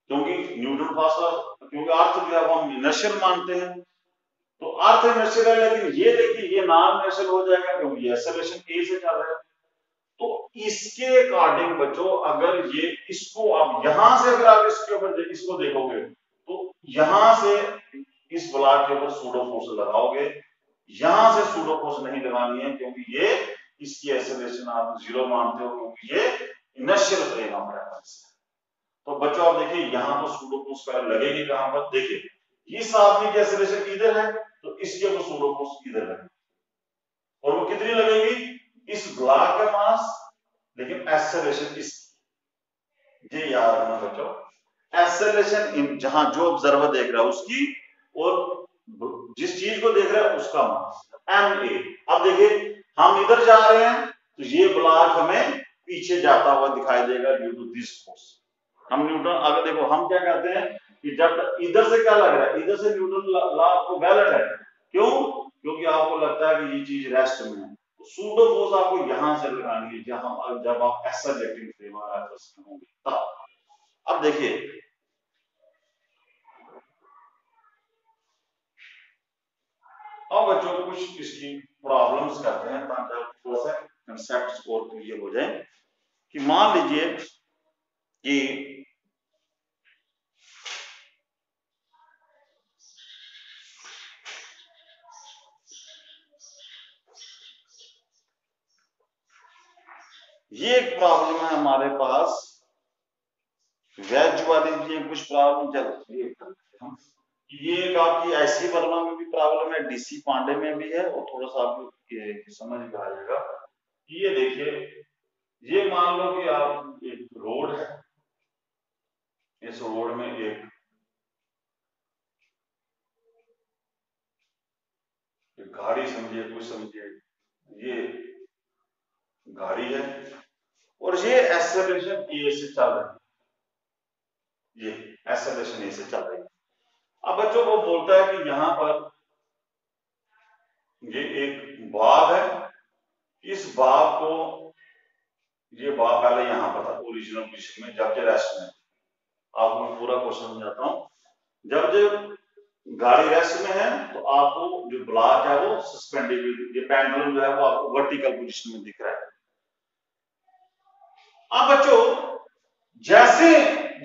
क्योंकि न्यूटन फासला, क्योंकि अर्थ जो है वो हम इनर्शियल मानते हैं, तो अर्थ इनर्शियल है, लेकिन ये देखिए ये नॉन इनर्शियल हो जाएगा क्योंकि ये एक्सेलरेशन ए से चल रहा है। तो इसके अकॉर्डिंग बच्चों अगर ये इसको आप यहां से अगर आप इसके ऊपर इसको देखोगे तो यहां से इस ब्लॉक के ऊपर सूडो फोर्स लगाओगे, यहां से सूडो फोर्स नहीं लगानी है क्योंकि ये इसकी एक्सेलरेशन आप 0 मानते हो, क्योंकि ये इनर्शियल फ्रेम ऑफ रेफरेंस है। तो बच्चों आप देखिए यहां पर सूडो फोर्स पहले लगेगी कहां पर, देखिए इस आदमी की एक्सेलरेशन इधर है तो इसके ऊपर सूडो फोर्स इधर लगेगी, और वो कितनी लगेगी इस ब्लॉक का मास, लेकिन एक्सेलरेशन इस, ये याद रखना बच्चों, एक्सेलरेशन जहां जो ऑब्जर्वर देख रहा है उसकी, और जिस चीज को देख रहा है उसका मास एम ए। अब देखिए हम इधर जा रहे हैं तो ये ब्लॉक हमें पीछे जाता हुआ दिखाई देगा ड्यू टू दिस फोर्स। हम न्यूटन अगर देखो हम क्या कहते हैं कि जब इधर से क्या लग रहा है, इधर से न्यूटन लॉ आपको वैलिड है, क्यों, क्योंकि आपको लगता है कि ये चीज रेस्ट में है, सूडो फोर्स आपको यहां से लगानी है जहां जब आप एक्सेलरेटिंग फ्रेम होंगे तब। अब देखिए अब बच्चों को कुछ इसकी प्रॉब्लम्स करते हैं ताकि थोड़ा सा कंसेप्ट और क्लियर हो जाए। कि मान लीजिए कि ये एक प्रॉब्लम है हमारे पास, वेज वाली भी कुछ प्रॉब्लम चल रही है। ये एक आपकी ऐसी वर्मा में भी प्रॉब्लम है, डीसी पांडे में भी है, और थोड़ा सा आपको समझ में आ जाएगा। ये देखिए, ये मान लो कि आप एक रोड है, इस रोड में एक गाड़ी समझिए, कुछ समझिए, ये गाड़ी है और ये एक्सेलरेशन ए से चल रही है, ये एक्सेलरेशन ए से चल रही है। अब बच्चों को बोलता है कि यहां पर ये एक बाग है, इस बाग को, ये बाग पहले यहां पर था ओरिजिनल पोजीशन में, जब रेस्ट में, आपको मैं पूरा क्वेश्चन समझाता हूं। जब गाड़ी रेस्ट में है तो आपको जो ब्लॉक है वो सस्पेंडेड, ये पेंडुलम जो है वो आपको वर्टिकल पोजीशन में दिख रहा है। अब बच्चों जैसे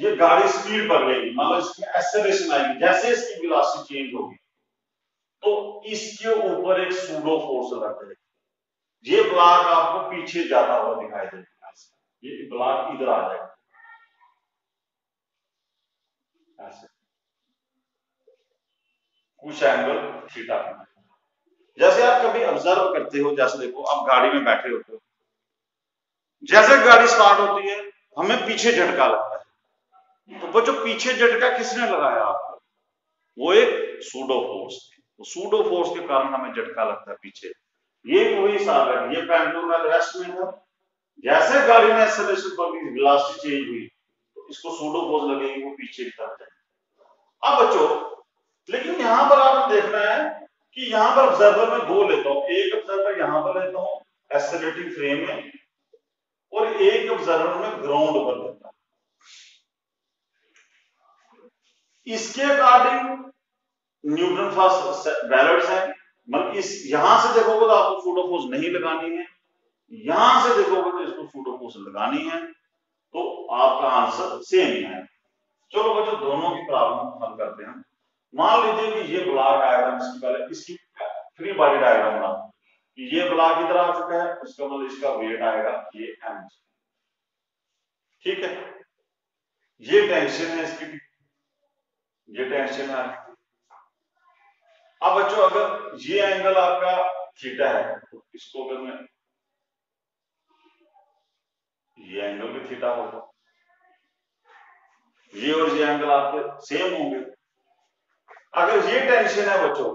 ये गाड़ी स्पीड पर लेगी, मतलब इसमें एक्सेलरेशन आएगी, जैसे इसकी वेलोसिटी चेंज होगी तो इसके ऊपर एक सूडो फोर्स लग जाएगी। ये ब्लॉक आपको पीछे जाता हुआ दिखाई देगा, ये ब्लॉक इधर आ जाएगा ऐसे, कुछ एंगल थीटा। जैसे आप कभी ऑब्जर्व करते हो, जैसे देखो आप गाड़ी में बैठे होते हो, जैसे गाड़ी स्टार्ट होती है हमें पीछे झटका लगता है, तो वो जो पीछे झटका किसने लगाया आपको, वो एक सूडो फोर्स, तो सूडो फोर्स के कारण हमें झटका लगता है पीछे। ये वही हिसाब है, ये पेंडुलम का रेस्ट में था, जैसे गाड़ी में एक्सेलरेशन पर वेलोसिटी चेंज हुई तो इसको सूडो फोर्स लगेगी, वो पीछे की तरफ जाएगी। अब बच्चों लेकिन यहां पर आपने देखना है कि यहां पर ऑब्जर्वर में दो लेता हूं, एक ऑब्जर्वर यहां पर लेता हूं एक्सेलरेटिंग फ्रेम में, और एक ऑब्जर्वर में ग्राउंड पर लेता हूं। इसके अकॉर्डिंग न्यूटन फर्स्ट बैलेंस है, मतलब इस यहां से देखोगे तो आपको सूडो फोर्स नहीं लगानी है, यहां से देखोगे तो इसको सूडो फोर्स लगानी है, तो आपका आंसर सेम है। चलो बच्चों दोनों की प्रॉब्लम हल करते हैं। मान लीजिए कि ये ब्लॉक डायग्राम, इसकी पहले इसकी फ्री बॉडी डायग्राम बना, ये ब्लॉक इधर आ चुका है, इसका मतलब इसका वेट आएगा ये एम, ठीक है, ये टेंशन है इसकी, ये टेंशन है। अब बच्चों अगर ये एंगल आपका थीटा है तो इसको अगर मैं, ये एंगल भी थीटा होगा, ये और ये एंगल आपके सेम होंगे। अगर ये टेंशन है बच्चों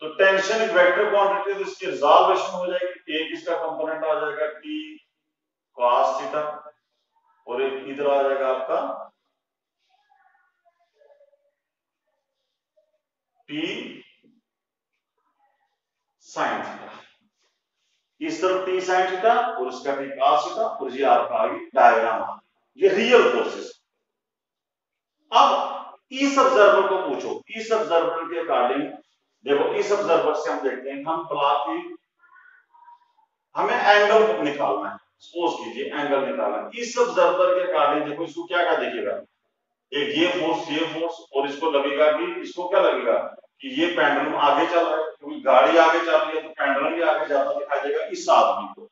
तो टेंशन एक वेक्टर क्वांटिटी, तो इसकी रिजॉल्वेशन हो जाएगी, एक इसका कंपोनेंट आ जाएगा टी cos थीटा, और एक इधर आ जाएगा आपका टी साइन थीटा, इस तरफ टी साइन थीटा और इसका टी cos थीटा, और ये आपका आ गई डायग्राम, ये रियल फोर्सेस। अब इस ऑब्जर्वर को पूछो, इस ऑब्जर्वर के अकॉर्डिंग देखो, इस ऑब्जर्वर से हम देखते हैं, हम प्लॉट की, हमें एंगल निकालना है, सपोज कीजिए एंगल निकालना है, इस ऑब्जर्वर के अकॉर्डिंग देखो इसको क्या क्या दिखेगा, एक ये फोर्स, और इसको लगेगा कि इसको क्या लगेगा कि ये पेंडुलम आगे चल रहा है, क्योंकि गाड़ी आगे चल रही है तो पेंडुलम भी आगे जाता दिखाई देगा इस आदमी को।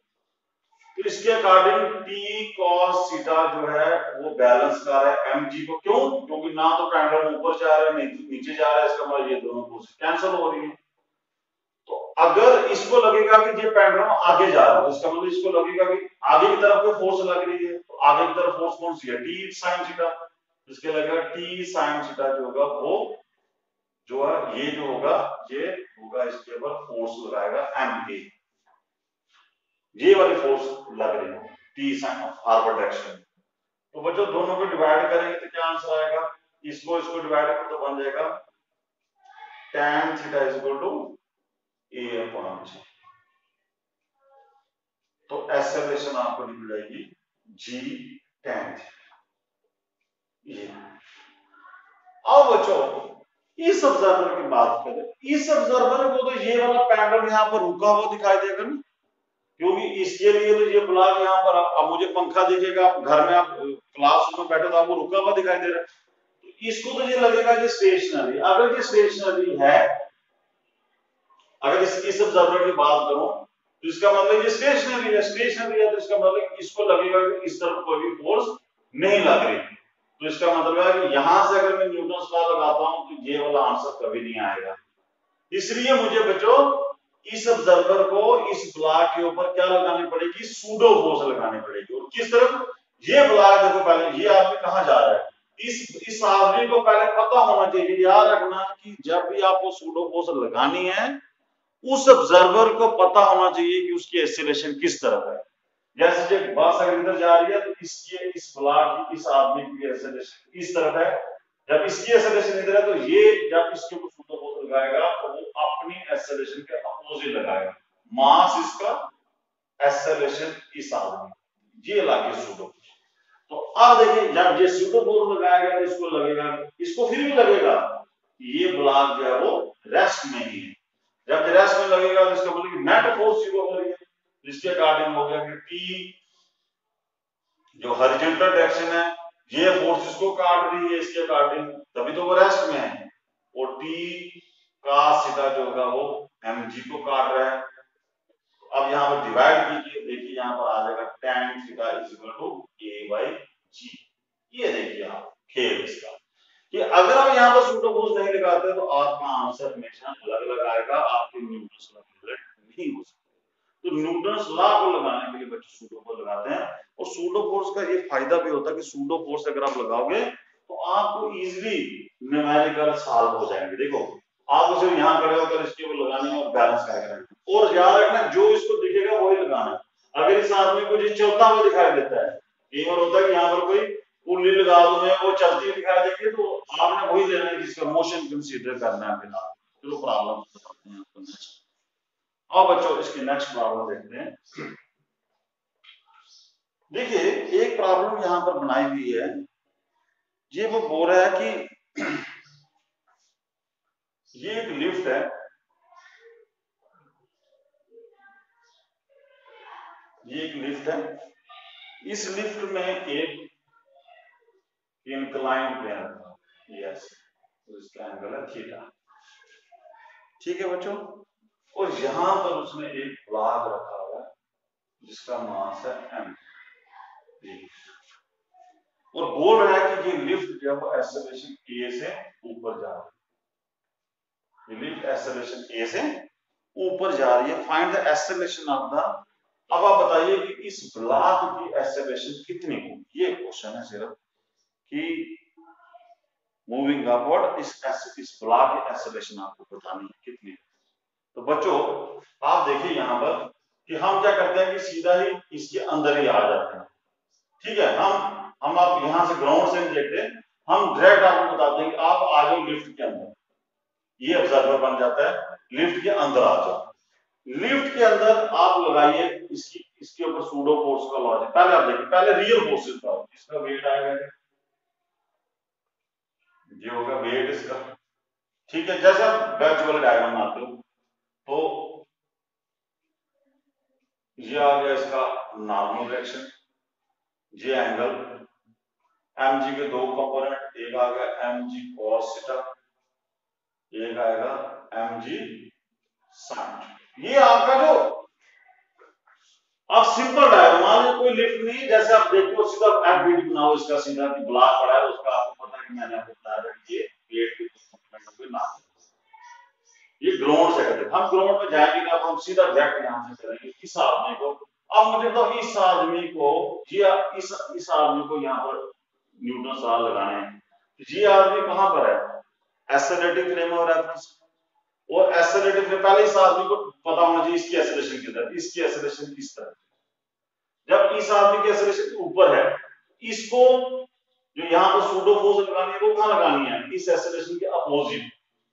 तो इसके अकॉर्डिंग टी कॉस थीटा जो है वो बैलेंस कर रहा है mg को, क्यों, क्योंकि ना तो पेंडुलम ऊपर जा रहा है नीचे जा रहा है, इसका मतलब ये दोनों फोर्स कैंसिल हो रही है। तो अगर इसको लगेगा कि ये पेंडुलम आगे जा रहा है, इसका मतलब इसको लगेगा कि आगे की तरफ को फोर्स लग रही है, तो आगे की तरफ फोर्स कौन सी है, टी साइन थीटा, इसके लगेगा टी साइन थीटा जो होगा वो जो है, ये जो होगा ये होगा इसके ऊपर फोर्स लगाएगा एम ए, ये वाली फोर्स लग रही है टी साइन फॉरवर्ड डायरेक्शन। तो बच्चों दोनों को डिवाइड करेंगे तो क्या आंसर आएगा, इसको डिवाइड करें तो बन जाएगा tan theta is equal to a upon g। Acceleration आपको निकल जाएगी जी tan ये। अब बच्चों इस ऑब्जर्वर की बात करें, इस ऑब्जर्वर को तो ये वाला पेंडुलम यहाँ पर रुका हुआ दिखाई देगा ना, क्योंकि इसके लिए तो ये ब्लॉक यहाँ पर अब मुझे पंखा दिखेगा, घर में आप क्लासरूम में बैठे तो आपको रुका हुआ दिखाई दे रहा है, तो इसको तो ये लगेगा कि स्टेशनरी। अगर ये स्टेशनरी है, अगर इस ऑब्जर्वर की बात करूं तो इसका मतलब ये स्टेशनरी है, स्टेशनरी है तो इसका मतलब इसको लगेगा कि इस तरफ कोई भी फोर्स नहीं लग रही, तो इसका मतलब है कि यहां से अगर मैं न्यूटन लॉ लगाता हूं तो ये वाला आंसर कभी नहीं आएगा। इसलिए मुझे बच्चों इस ऑब्जर्वर को इस ब्लॉक के ऊपर क्या लगानी पड़ेगी, सूडो फोर्स लगानी पड़ेगी। और किस तरफ, ये ब्लॉक देखो, पहले ये आदमी कहां जा रहा है, इस आदमी को पहले पता होना चाहिए, याद रखना कि जब भी आपको सूडो फोर्स लगानी है उस ऑब्जर्वर को पता होना चाहिए कि उसकी एक्सेलरेशन किस तरफ है। जैसे जब बस अगर इधर जा रही है तो इसकी इस ब्लॉक की इस आदमी की एक्सेलरेशन इस तरफ है, जब इसकी एक्सेलरेशन इधर है तो ये जब इसके ऊपर सूडो फोर्स लगाएगा तो वो अपनी एक्सेलरेशन के अपोजिट लगाएगा, मास इसका, एक्सेलरेशन इस आदमी, ये लाके सूडो। तो अब देखिए जब ये सूडो फोर्स लगाएगा तो इसको लगेगा, इसको फिर भी लगेगा ये ब्लॉक जो है वो रेस्ट में ही है। जब रेस्ट में लगेगा तो इसका मतलब नेट फोर्स जीरो हो रही है, जिसके अकॉर्डिंग हो गया कि टी जो हॉरिजॉन्टल डायरेक्शन है ये फोर्स इसको काट रही है इसके अकॉर्डिंग, तभी तो वो रेस्ट में है, और टी cos थीटा जो होगा वो mg को काट रहा है। अब यहाँ पर डिवाइड कीजिए, देखिए यहाँ पर आ जाएगा tan theta is equal to a/g। ये देखिए आप खेल इसका कि अगर हम यहाँ पर सूडो फोर्स नहीं लगाते तो आपका आंसर हमेशा अलग अलग आएगा, आपके न्यूटन लॉ नहीं हो सकते। तो न्यूटन लॉ को लगाने के लिए बच्चे सूडो फोर्स लगाते हैं, और सूडो फोर्स का ये फायदा भी होता है कि सूडो फोर्स अगर आप लगाओगे तो आपको इजीली न्यूमेरिकल सॉल्व हो जाएंगे। देखो आपको सिर्फ यहाँ खड़े होकर इसके ऊपर लगाने और बैलेंस करना है, और याद रखना जो इसको दिखेगा वही लगाना है। अगर इस आदमी को जो चलता हुआ दिखाई देता है, कई बार होता है कि यहाँ पर कोई पुल्ली लगा दूं मैं, वो चलती हुई दिखाई देगी, तो आपने वही लेना है जिसका मोशन कंसीडर करना है बिना। चलो प्रॉब्लम बताते हैं आपको नेक्स्ट। अब बच्चों इसकी नेक्स्ट प्रॉब्लम देखते हैं। देखिए एक प्रॉब्लम यहां पर बनाई हुई है, ये वो बोल रहा है कि ये एक लिफ्ट है, ये एक लिफ्ट है, इस लिफ्ट में एक इंक्लाइन प्लेन था, यस, तो इसका एंगल है थीटा, ठीक है बच्चों। और यहां पर उसने एक ब्लॉक रखा हुआ है जिसका मास है m, और बोल रहा है कि ये लिफ्ट जो है एक्सेलरेशन a से ऊपर जा रही है, लिफ्ट एक्सेलरेशन a से ऊपर जा रही है, find the acceleration of the. अब आप बताइए कि इस ब्लॉक की एक्सेलरेशन कितनी होगी, ये क्वेश्चन है सिर्फ कि मूविंग अपवर्ड इस ब्लॉक की एक्सेलरेशन आपको बतानी है कितनी। तो बच्चों आप देखिए यहां पर कि हम क्या करते हैं कि सीधा ही इसके अंदर ही आ जाते हैं, ठीक है। हम आप यहां से ग्राउंड से नहीं देखते, हम डायरेक्ट आपको बताते हैं कि आप आ जाओ लिफ्ट के अंदर, ये ऑब्जर्वर बन जाता है, लिफ्ट के अंदर आ जाओ। लिफ्ट के अंदर आप लगाइए इसके ऊपर सूडो फोर्स का लॉजिक, पहले आप देखिए, पहले रियल फोर्सेस का, इसका वेट आएगा, ये होगा वेट इसका, ठीक है। जैसे आप बैच वाले डायग्राम बनाते हो तो ये आ गया इसका नॉर्मल डायरेक्शन, ये एंगल mg के दो कंपोनेंट, एक आ गया mg cos थीटा, एक आएगा mg sin। ये आपका जो आप सिंपल डायग्राम, मान लो कोई लिफ्ट नहीं, जैसे आप देखते हो सीधा एफबीडी बनाओ इसका, सीधा कि ब्लॉक पड़ा है उसका, आपको पता है कि मैंने आपको बताया था कि ये प्लेट के कंपोनेंट पे ना, ये ग्राउंड से करते हैं। हम ग्राउंड में जाएंगे ना, हम सीधा डायरेक्ट यहां से करेंगे इस आदमी को। अब मुझे तो इस आदमी को, ये इस आदमी को यहां पर न्यूटन लॉ लगाने हैं, ये आदमी कहां पर है, एक्सेलरेटिंग फ्रेम ऑफ रेफरेंस, और एक्सेलरेटिंग फ्रेम, पहले इस आदमी को पता होना चाहिए इसकी एक्सेलरेशन किधर, इसकी एक्सेलरेशन किस तरह। जब इस आदमी की एक्सेलरेशन ऊपर है, इसको जो यहाँ पर सूडो फोर्स लगानी है वो कहां लगानी है, इस एक्सेलरेशन के अपोजिट,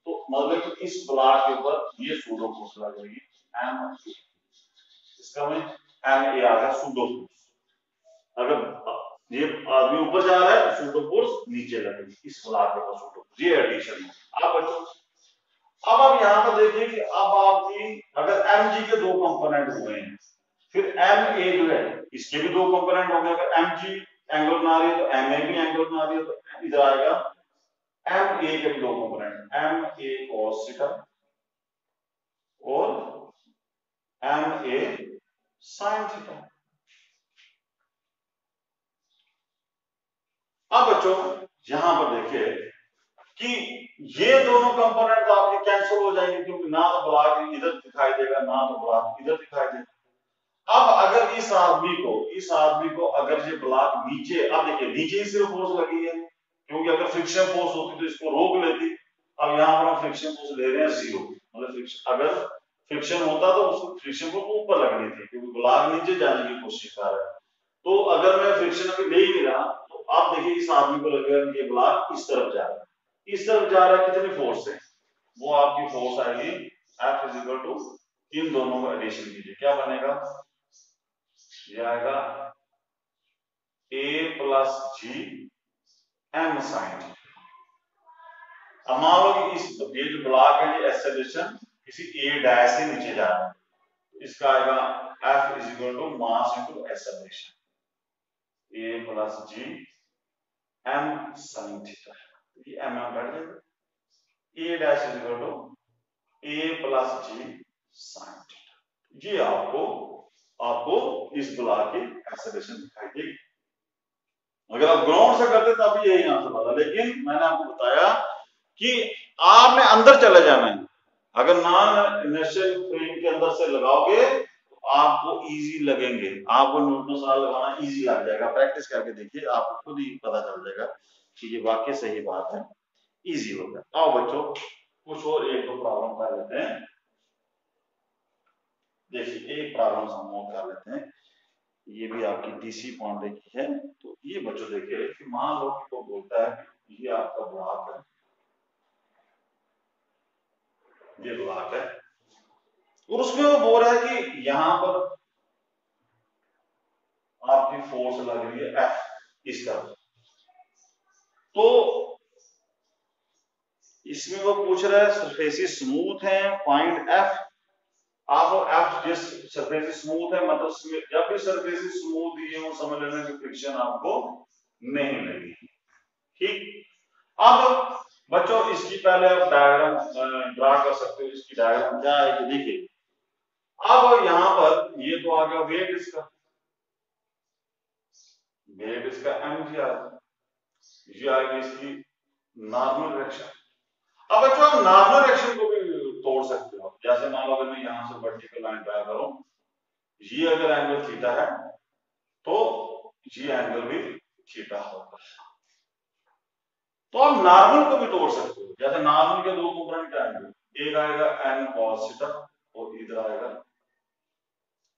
तो मतलब कि इस ब्लॉक के ऊपर ये सूडो फोर्स लग रही है m, इसका मैं एम ए आ गया सूडो फोर्स। अगर ये आदमी ऊपर जा रहा है तो सूडो फोर्स नीचे लगेगी, इस ब्लॉक के पास सूडो, ये एडिशन है। अब बच्चों अब आप यहाँ पर देखिए कि अब आपकी अगर एम जी के दो कंपोनेंट हुए हैं, फिर एम ए जो है इसके भी दो कंपोनेंट हो गए। अगर एम जी एंगल बना रही है तो एम ए भी एंगल बना रही है, तो इधर आएगा एम ए के भी दो component, M A cos theta और एम ए साइन थीटा। अब बच्चों यहां पर देखिए कि ये दोनों कंपोनेंट तो आपके कैंसिल हो जाएंगे, क्योंकि ना तो ब्लॉक इधर दिखाई देगा ना तो ब्लॉक इधर दिखाई देगा। अब अगर इस आदमी को अगर ये ब्लॉक नीचे, अब देखिए नीचे ही सिर्फ फोर्स लगी है, क्योंकि अगर फ्रिक्शन फोर्स होती तो इसको रोक लेती। अब यहाँ पर हम फ्रिक्शन फोर्स ले रहे हैं 0, मतलब फ्रिक्शन, अगर फ्रिक्शन होता तो उसको फ्रिक्शन फोर्स ऊपर लगनी थी, क्योंकि ब्लॉक नीचे जाने की कोशिश कर रहा है। तो अगर मैं फ्रिक्शन अभी ले ही नहीं रहा तो आप देखिए इस आदमी को लगेगा कि ये ब्लॉक इस तरफ जा रहा है, इस तरफ जा रहा है, कितनी फोर्स है, वो आपकी फोर्स आएगी F इज इक्वल टू, इन दोनों का एडिशन कीजिए, क्या बनेगा, ये आएगा A plus G M sine. अब मान लो कि इस ये जो ब्लॉक है ये एक्सेलरेशन किसी A डैश से नीचे जा रहा है, इसका आएगा F is equal to mass into acceleration, A plus G M sine theta, ये एम कट जाएगा, A dash is equal to A plus G sine theta. ये आपको इस ब्लॉक की एक्सेलरेशन दिखाई देगी। अगर आप ग्राउंड से करते तब भी यही आंसर आता, लेकिन मैंने आपको बताया कि आपने अंदर चले जाना है। अगर नॉन इनर्शियल फ्रेम के अंदर से लगाओगे तो आपको इजी लगेंगे, आपको न्यूटन सवाल लगाना इजी लग जाएगा। प्रैक्टिस करके देखिए, आपको खुद ही पता चल जाएगा कि ये वाकई सही बात है, इजी होगा। आओ बच्चों कुछ और एक दो प्रॉब्लम कर लेते हैं। देखिए एक प्रॉब्लम हम और कर लेते हैं, ये भी आपकी डीसी पांडे की है। तो ये बच्चों देखिए कि मान लो कि वो बोलता है कि ये आपका ब्लॉक है, ये ब्लॉक है, और उसमें वो बोल रहा है कि यहां पर आपकी फोर्स लग रही है F इस तरफ। तो इसमें वो पूछ रहा है सरफेसेस स्मूथ है, फाइंड F। आप लोग F जिस सरफेस स्मूथ है, मतलब जब भी सरफेस स्मूथ दिए हो समझ लेना कि फ्रिक्शन आपको नहीं लगी। ठीक, अब बच्चों इसकी पहले आप डायग्राम ड्रा कर सकते हो। इसकी डायग्राम क्या है कि देखिए, अब यहां पर ये तो आ गया वेट इसका, वेट इसका एम जी आ गया, ये आएगी इसकी नॉर्मल डायरेक्शन। अब बच्चों आप नॉर्मल डायरेक्शन को भी तोड़ सकते हो। जैसे मान लो अगर मैं यहां से वर्टिकल लाइन ड्रा करूं, ये अगर एंगल थीटा है तो ये एंगल भी थीटा होगा। तो आप नॉर्मल को भी तोड़ सकते हो। जैसे नॉर्मल के दो कंपोनेंट क्या आएंगे, एक आएगा n cos थीटा और इधर आएगा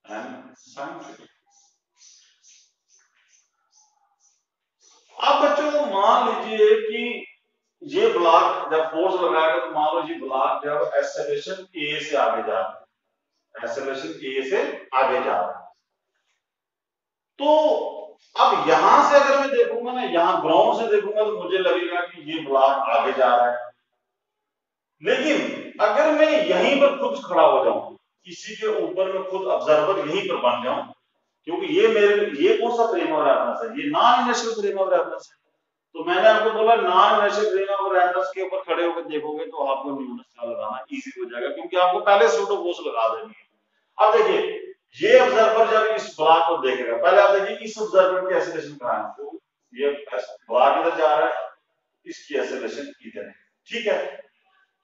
n sin थीटा। अब बच्चों मान लीजिए कि ये ब्लॉक जब फोर्स लगाएगा तो मान लो ये ब्लॉक जब एक्सेलरेशन a से आगे जा रहा है, एक्सेलरेशन a से आगे जा रहा है, तो अब यहां से अगर मैं देखूंगा ना, यहां ग्राउंड से देखूंगा तो मुझे लगेगा कि ये ब्लॉक आगे जा रहा है। लेकिन अगर मैं यहीं पर खुद खड़ा हो जाऊं, इसी के ऊपर में खुद ऑब्जर्वर यहीं पर बन जाऊं, क्योंकि ये कौन सा फ्रेम ऑफ रेफरेंस है, ये non inertial frame of reference है। तो मैंने आपको बोला non inertial frame of reference के ऊपर खड़े होकर देखोगे तो आपको न्यूटन का लगाना इजी हो जाएगा, क्योंकि आपको पहले सूडो फोर्स लगा देनी है। अब देखिए ये ऑब्जर्वर जब इस ब्लॉक को देखेगा, पहले आप देखिए इस ऑब्जर्वर की एक्सेलरेशन कहां है, तो ये ब्लॉक इधर जा रहा है, इसकी एक्सेलरेशन इधर है, ठीक है।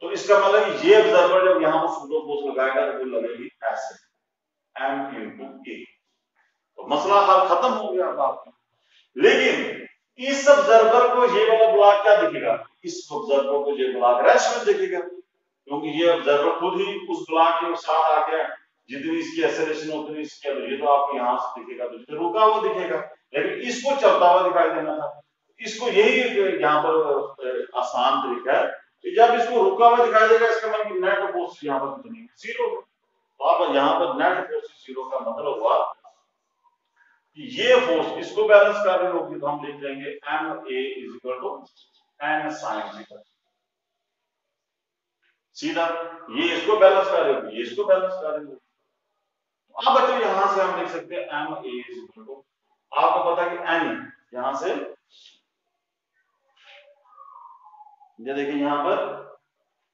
तो इसका मतलब ये ऑब्जर्वर जब यहां पर सूडो फोर्स लगाएगा तो वो लगेगी ऐसे m into a, तो मसला हल खत्म हो गया अब आपका। लेकिन इस ऑब्जर्वर को ये वाला ब्लॉक क्या दिखेगा, इस ऑब्जर्वर को ये ब्लॉक रैश में दिखेगा, क्योंकि ये ऑब्जर्वर खुद ही उस ब्लॉक के साथ आ गया, जितनी इसकी एक्सेलरेशन उतनी इसकी, ये तो आपको यहां से दिखेगा, तो जितना रुका हुआ दिखेगा, लेकिन इसको चलता हुआ दिखाई देना था। इसको यही यहाँ पर आसान तरीका है, जब इसको रुका हुआ दिखाई देगा इसका मतलब नेट फोर्स यहाँ पर कितनी जीरो। तो आप यहाँ पर नेट फोर्स जीरो का मतलब हुआ ये फोर्स इसको बैलेंस कर रही होगी तो हम लिख देंगे M A is equal to N sine theta. सीधा ये इसको बैलेंस कर रही होगी, ये इसको बैलेंस कर रही होगी। अब बच्चों यहां से हम लिख सकते हैं M A is equal to, आपको पता है कि एन यहां से, ये देखिए यहां पर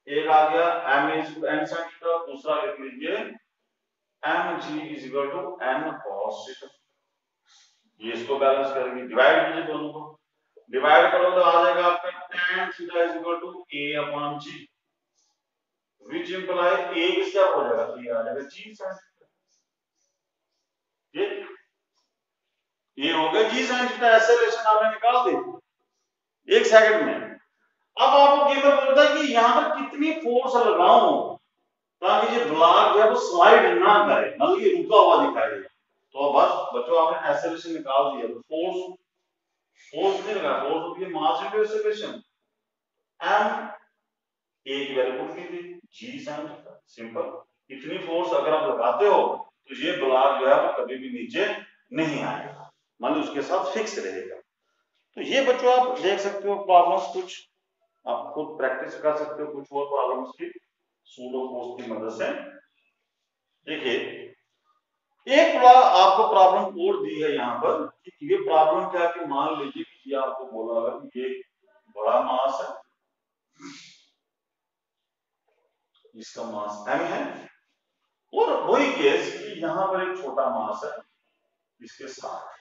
एक आ गया M is N sine theta, दूसरा लिख लीजिए M G is equal to N cos theta. ये इसको बैलेंस करेंगे, डिवाइड कीजिए दोनों को, डिवाइड करो तो आ जाएगा आपका tan theta is equal to a upon g, which imply a किसका हो जाएगा, a आ जाएगा g sin थीटा। ये हो गया g sin थीटा, ऐसे रिलेशन आपने निकाल दी 1 सेकंड में। अब आपको केवल बोलता है कि यहां पर कितनी फोर्स लगाऊं ताकि ये ब्लॉक जो है वो स्लाइड ना करे, मतलब ये रुका हुआ दिखाई दे। तो बस बच्चों आपने ऐसे रिलेशन निकाल दिया, तो फोर्स नहीं लगा, फोर्स होती है मास इनटू एक्सेलरेशन, m ए की वैल्यू पुट की थी जी sin थीटा, सिंपल। इतनी फोर्स अगर आप लगाते हो तो ये ब्लॉक जो है वो कभी भी नीचे नहीं आएगा, मान लो उसके साथ फिक्स रहेगा। तो ये बच्चों आप देख सकते हो प्रॉब्लम्स, कुछ आप खुद प्रैक्टिस कर सकते हो कुछ और प्रॉब्लम्स की सूडो फोर्स की मदद से। देखिए एक आपको प्रॉब्लम और दी है यहाँ पर कि ये प्रॉब्लम क्या है कि मान लीजिए कि ये आपको बोला होगा कि ये बड़ा मास है, इसका मास m है, और वही केस कि यहां पर एक छोटा मास है इसके साथ।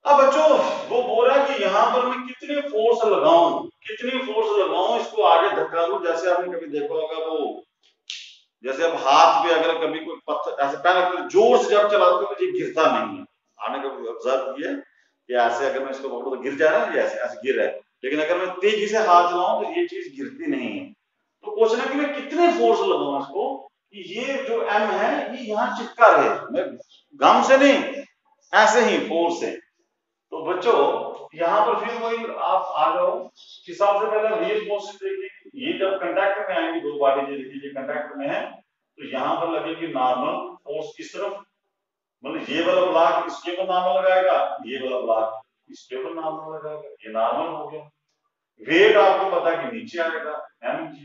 अब बच्चों वो बोल रहा है कि यहां पर मैं कितनी फोर्स लगाऊं इसको आगे धक्का दूं। जैसे आपने कभी देखा होगा वो, जैसे अब हाथ पे अगर कभी कोई पत्थर ऐसे पहले जोर से जब चलाते हो तो ये गिरता नहीं है, आपने कभी ऑब्जर्व किया कि ऐसे अगर मैं इसको पकड़ूं तो गिर जा रहा है, ये ऐसे ऐसे गिर रहा है, लेकिन अगर मैं तेजी से हाथ चलाऊं तो ये चीज गिरती नहीं है। तो क्वेश्चन है कि मैं कितने फोर्स लगाऊं इसको कि ये जो m है ये यहाँ चिपका रहे, मैं गम से नहीं, ऐसे ही फोर्स से। तो बच्चों यहाँ पर फिर वही आप आ जाओ कि सबसे पहले रियल फोर्स देखिए, ये जब कांटेक्ट में आएंगी दो बॉडी, देखिए कांटेक्ट में है तो यहाँ पर लगेगी नॉर्मल फोर्स इस तरफ, मतलब ये वाला ब्लॉक इसके ऊपर नॉर्मल लगाएगा, ये वाला ब्लॉक इसके ऊपर नॉर्मल लगाएगा, ये नॉर्मल हो गया। वेट आपको पता है कि नीचे आएगा mg,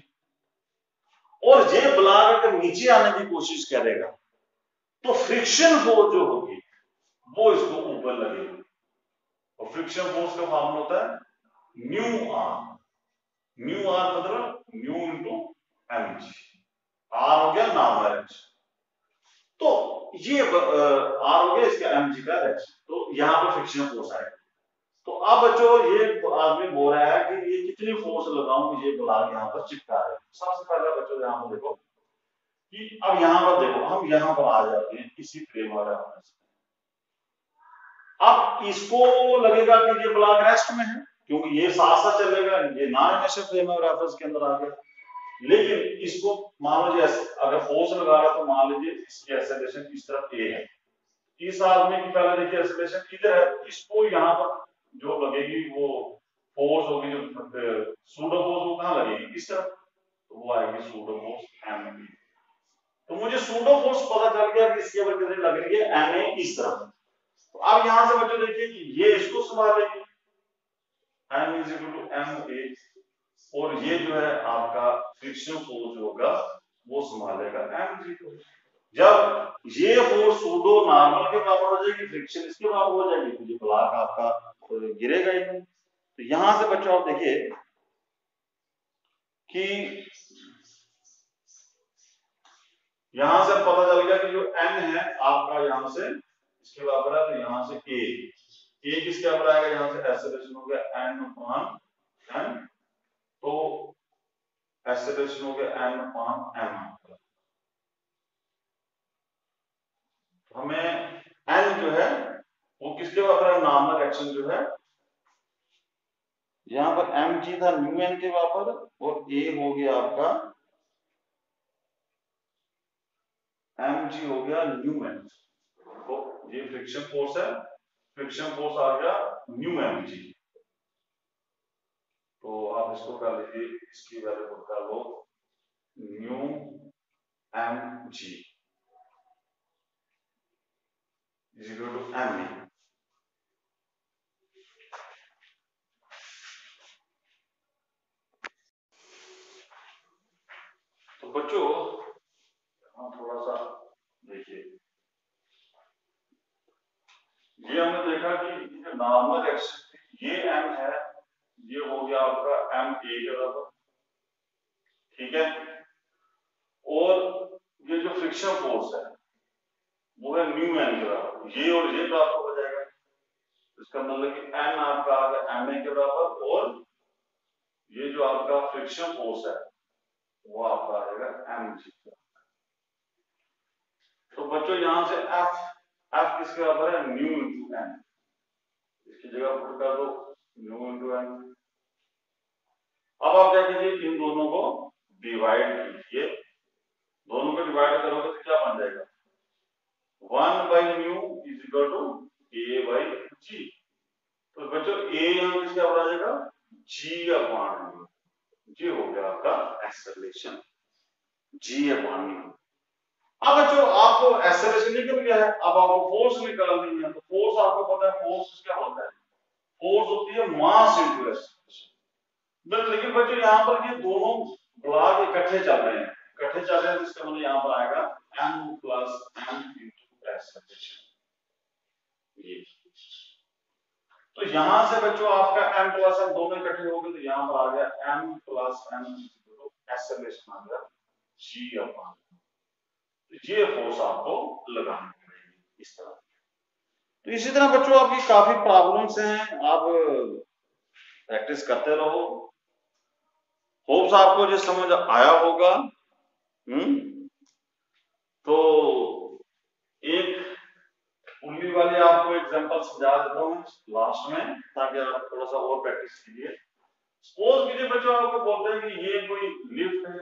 और ये ब्लॉक अगर नीचे आने की कोशिश करेगा तो फ्रिक्शन फोर्स जो होगी वो इसको ऊपर लगेगी, और फ्रिक्शन फोर्स का फॉर्मूला होता है न्यू आर। न्यू आर मतलब न्यू इंटू mg, आर हो गया नॉर्मल एच, तो ये आर हो गया इसका mg का एच, तो यहां पर फ्रिक्शन फोर्स आएगा। तो अब बच्चों ये आदमी बोल रहा है कि ये कितनी फोर्स लगाऊं ये ब्लॉक यहां पर चिपका है। सबसे पहले बच्चों यहां पर देखो कि अब यहां पर देखो, हम यहां पर आ जाते हैं इसी फ्रेम वाला होने से। अब इसको लगेगा कि ये ब्लॉक रेस्ट में है क्योंकि ये साथ साथ चलेगा, ये non inertial frame of reference के अंदर आ गया। लेकिन इसको मान लीजिए अगर फोर्स लगा रहा तो मान लीजिए इसकी एक्सेलरेशन इस तरफ ए है, इस आदमी की पहले देखिए एक्सेलरेशन इधर है, इसको यहाँ पर जो लगेगी वो फोर्स होगी, जो सूडो फोर्स वो कहाँ लगेगी इस तरफ, तो वो आएगी सूडो फोर्स एम। तो मुझे सूडो फोर्स पता चल गया कि इसके ऊपर कितनी लग रही है एम ए इस तरफ। तो अब यहां से बच्चों देखिए कि ये इसको संभालेगी m is equal to m A, और ये जो है आपका फ्रिक्शन फोर्स होगा वो संभालेगा mg को। जब ये फोर्स सूडो नॉर्मल के बराबर हो जाएगी, फ्रिक्शन इसके बराबर हो जाएगी, तो ये ब्लॉक आपका गिरेगा ही नहीं। तो यहां से बच्चों आप देखिए कि यहां से पता चल गया कि जो n है आपका यहां से इसके बराबर है, तो यहां से a किसके बराबर आएगा, यहां से एक्सेलरेशन हो गया n अपॉन m, तो एक्सेलरेशन हो गया n अपॉन m। हमें n जो है वो किसके बराबर है, नॉर्मल एक्शन जो है यहां पर mg था न्यू n के बराबर, और a हो गया आपका mg हो गया न्यू n। तो ये फ्रिक्शन फोर्स है, फ्रिक्शन फोर्स आ गया न्यू mg। तो आप इसको कर लीजिए, इसकी वैल्यू पुट कर लो न्यू mg। Is equal to M A. तो बच्चों हम थोड़ा सा देखिए, ये हमने देखा कि जो नॉर्मल एक्सिस ये एम है, ये हो गया आपका एम ए के बराबर, ठीक है। और ये जो फ्रिक्शन फोर्स है वो है न्यू एन के बराबर, ये और ये प्राप्त हो जाएगा। इसका मतलब कि एन आपका आ गया एम ए के बराबर, और ये जो आपका फ्रिक्शन फोर्स है वो आपका आएगा एम जी। तो बच्चों यहां से एफ किसके बराबर है, न्यू इंटू एन, इसकी जगह पुट कर दो न्यू इंटू एन। अब आप क्या कीजिए, इन दोनों को डिवाइड कीजिए, दोनों को डिवाइड करोगे तो क्या बन जाएगा, 1/न्यू इज इक्वल टू a/g। तो बच्चों ए यहां किसका बराबर आ जाएगा, g/न्यू, ये हो गया आपका एक्सेलरेशन g/न्यू। अब बच्चों आपको एक्सेलरेशन निकल गया है, अब आपको फोर्स निकालनी है। तो फोर्स आपको पता है, फोर्स क्या होता है, फोर्स होती है मास इनटू एक्सेलरेशन। लेकिन बच्चों यहाँ पर ये दोनों ब्लॉक इकट्ठे चल रहे हैं, इकट्ठे चल रहे हैं, तो इसका मतलब यहाँ पर आएगा m plus m into acceleration. ये तो यहां से बच्चों आपका m प्लस m दोनों इकट्ठे हो गए, तो यहाँ पर आ गया m प्लस m एक्सेलरेशन आ गया g/, ये फोर्स आपको लगानी पड़ेगी इस तरह। तो इसी तरह बच्चों आपकी काफी प्रॉब्लम्स हैं, आप प्रैक्टिस करते रहो, होप्स आपको जो समझ आया होगा। तो एक पुल्ली वाली आपको एग्जांपल समझा देता हूँ लास्ट में, ताकि आप थोड़ा सा और प्रैक्टिस कीजिए। सपोज कीजिए बच्चों आपको बोलते हैं कि ये कोई लिफ्ट है,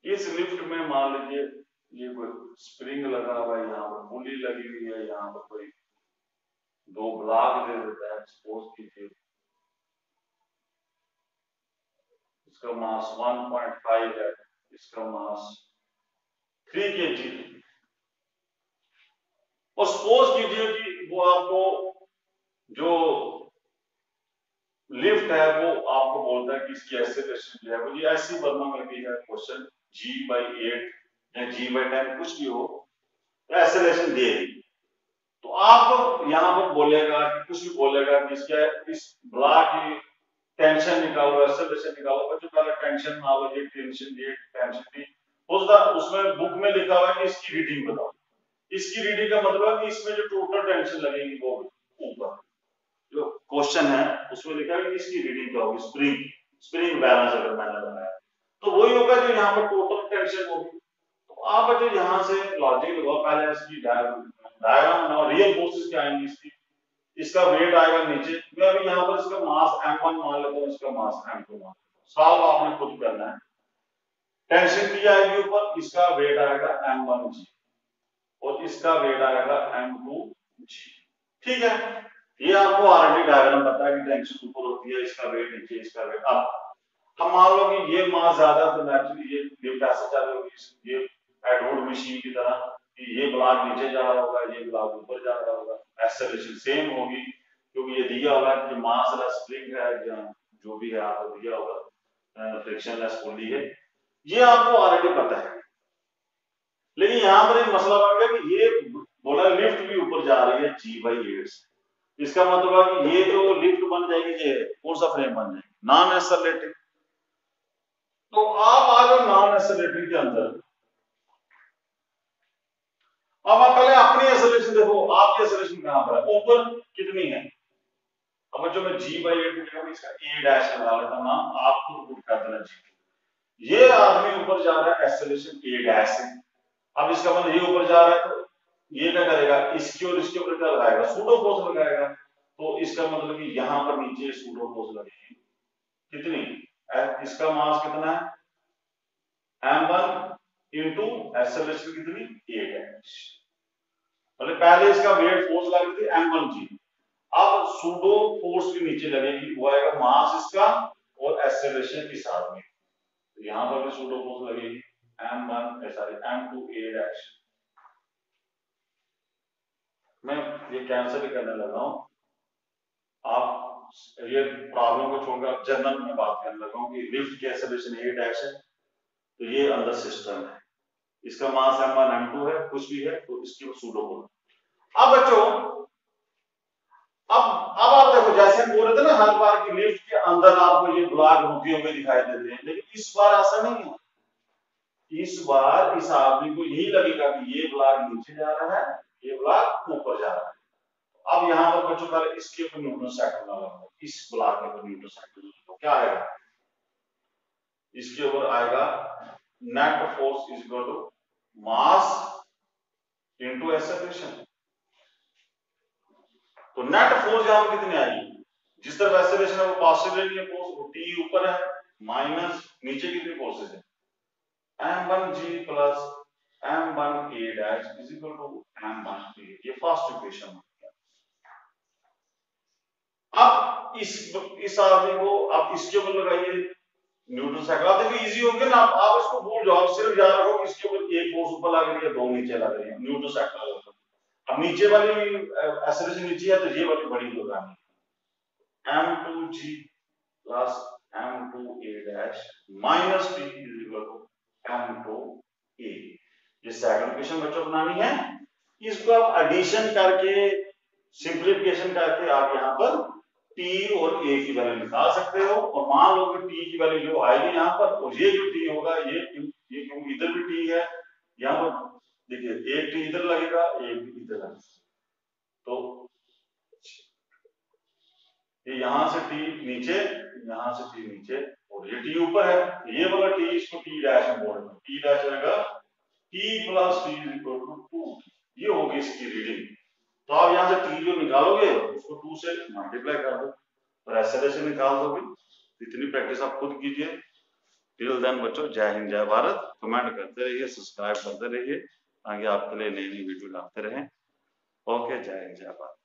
इस लिफ्ट में मान लीजिए ये कोई स्प्रिंग लगा हुआ है, यहाँ पर पुली लगी हुई है, यहाँ पर कोई 2 ब्लॉक दे देता है, सपोज कीजिए इसका मास 1.5 है, इसका मास 3 kg। और सपोज कीजिए कि वो आपको जो लिफ्ट है वो आपको बोलता है कि इसकी एक्सेलरेशन जो है वो ये ऐसी वर्मा में भी है क्वेश्चन g/8 या g/10 कुछ भी हो, तो एक्सेलरेशन दे दी। तो आप यहाँ पर बोलेगा कि कुछ भी बोलेगा कि इसका इस ब्लॉक की टेंशन निकालो, एक्सेलरेशन निकालो। बच्चों पहले टेंशन मान लो, ये टेंशन ये टेंशन थी, उसमें बुक में लिखा हुआ है कि इसकी रीडिंग बताओ। इसकी रीडिंग का मतलब है कि इसमें जो टोटल टेंशन लगेगी वो ऊपर जो क्वेश्चन है उसमें लिखा है कि इसकी रीडिंग क्या होगी, स्प्रिंग बैलेंस अगर मैंने बनाया तो वही होगा जो यहाँ पर टोटल टेंशन होगी। तो आप जो यहाँ से लॉजिक लगाओ, पहले इसकी डायग्राम और रियल फोर्सेस क्या आएंगी, इसका वेट आएगा नीचे, मैं अभी यहाँ पर इसका मास m1 मान लेता हूँ, इसका मास m2 मान, सॉल्व आपने खुद करना है। टेंशन की आएगी ऊपर, इसका वेट आएगा m1g और इसका वेट आएगा m2g, ठीक है। ये आपको ऑलरेडी डायग्राम पता है कि टेंशन ऊपर होती है, इसका वेट नीचे, इसका वेट अब हम मान लो कि ये मास ज्यादा, तो नेचुरली ये लिफ्ट ऐसे चल रही होगी, ये एडवोड मशीन की तरह कि ये ब्लॉक नीचे जा रहा होगा, ये ब्लॉक ऊपर जा रहा होगा, एक्सेलरेशन सेम होगी क्योंकि ये दिया होगा कि मास लेस स्प्रिंग है या जो भी है आपको दिया होगा, फ्रिक्शन लेस पुली है, ये आपको ऑलरेडी पता है। लेकिन यहाँ पर एक मसला बन गया कि ये बोला लिफ्ट भी ऊपर जा रही है g/8 से, इसका मतलब है कि ये जो लिफ्ट बन जाएगी ये कौन सा फ्रेम बन जाएगी, नॉन एक्सेलरेटिंग। तो आप आ जाओ नॉन एक्सेलरेटिंग के अंदर। अब आप पहले अपनी एक्सेलरेशन देखो, आपकी एक्सेलरेशन कहां पर है, ऊपर कितनी है। अब जो मैं g/8 की जगह इसका a डैश लगा लेता हूं नाम, आप खुद पुट कर देना g। ये आदमी ऊपर जा रहा है एक्सेलरेशन a डैश है, अब इसका मतलब ये ऊपर जा रहा है, तो ये क्या करेगा, इसकी और इसके ऊपर क्या लगाएगा, सूडो फोर्स लगाएगा। तो इसका मतलब कि यहां पर नीचे सूडो फोर्स लगेगी कितनी, इसका मास कितना है m1 इंटू एक्सेलरेशन कितनी 8 है, मतलब पहले इसका वेट फोर्स लग रही थी m1g, अब सूडो फोर्स भी नीचे लगेगी, वो आएगा मास इसका और एक्सेलरेशन के साथ में, तो यहां पर भी सूडो फोर्स लगेगी m1 sorry m2 a dash, मैं ये कैंसिल भी करने लगा हूं। आप ये प्रॉब्लम को छोड़कर जनरल में बात करने लगा हूं कि लिफ्ट की एक्सेलरेशन a डैश है, तो ये अंदर सिस्टम है, इसका मास m1 m2 है, कुछ भी है तो इसकी सूडो बोलो। अब बच्चों अब आप देखो, जैसे हम बोल रहे थे ना हर बार की लिफ्ट के अंदर आपको ये ब्लॉक रुके हुए दिखाई देते हैं, लेकिन इस बार ऐसा नहीं है। इस बार इस आदमी को यही लगेगा कि ये ब्लॉक नीचे जा रहा है, ये ब्लॉक ऊपर जा रहा है। अब यहाँ पर बच्चों पहले इसके ऊपर न्यूटन सेकंड लगाओ, इस ब्लॉक के ऊपर न्यूटन सेकंड तो क्या आएगा, इसके ऊपर आएगा net force is equal to mass into acceleration. तो नेट फोर्स यहां पर कितनी आएगी, जिस तरफ एक्सेलरेशन है वो पॉजिटिव लेनी है फोर्स, टी ऊपर है, माइनस नीचे कितनी फोर्सेस है m1g plus m1a dash is equal to m1a। ये फर्स्ट इक्वेशन है। अब इस आदमी को आप इसके ऊपर लगाइए न्यूटन सेकंड, आप देखिए इजी हो गया ना। आप इसको भूल जाओ, आप सिर्फ याद रखो इसके ऊपर एक फोर्स ऊपर लग रही है, दो नीचे लग रही है, न्यूटन सेकंड लगा। अब नीचे वाली एक्सेलरेशन नीचे है तो ये वाली बड़ी लगानी m2g plus m2a dash minus t is equal to m2a। ये सेकंड इक्वेशन बच्चों बनानी है। इसको आप एडिशन करके सिंप्लीफिकेशन करके आप यहाँ पर t और a की वैल्यू निकाल सकते हो, और मान लो कि t की वैल्यू जो आएगी यहाँ पर, और ये जो t होगा ये क्योंकि इधर भी t है, यहाँ पर देखिए एक t इधर लगेगा एक इधर लगेगा, तो ये यहां से t नीचे, यहां से t नीचे, और ये t ऊपर है, ये वाला t इसको t डैश में बोल रहे हैं, t डैश रहेगा t plus t is equal to 2। ये होगी इसकी रीडिंग। तो आप यहां से t जो निकालोगे उसको 2 से मल्टीप्लाई कर दो और एक्सेलरेशन निकाल दोगे। इतनी प्रैक्टिस आप खुद कीजिए। टिल देन बच्चों, जय हिंद जय भारत। कमेंट करते रहिए, सब्सक्राइब करते रहिए, आगे आपके लिए नई नई वीडियो लाते रहें। ओके, जय हिंद जय भारत।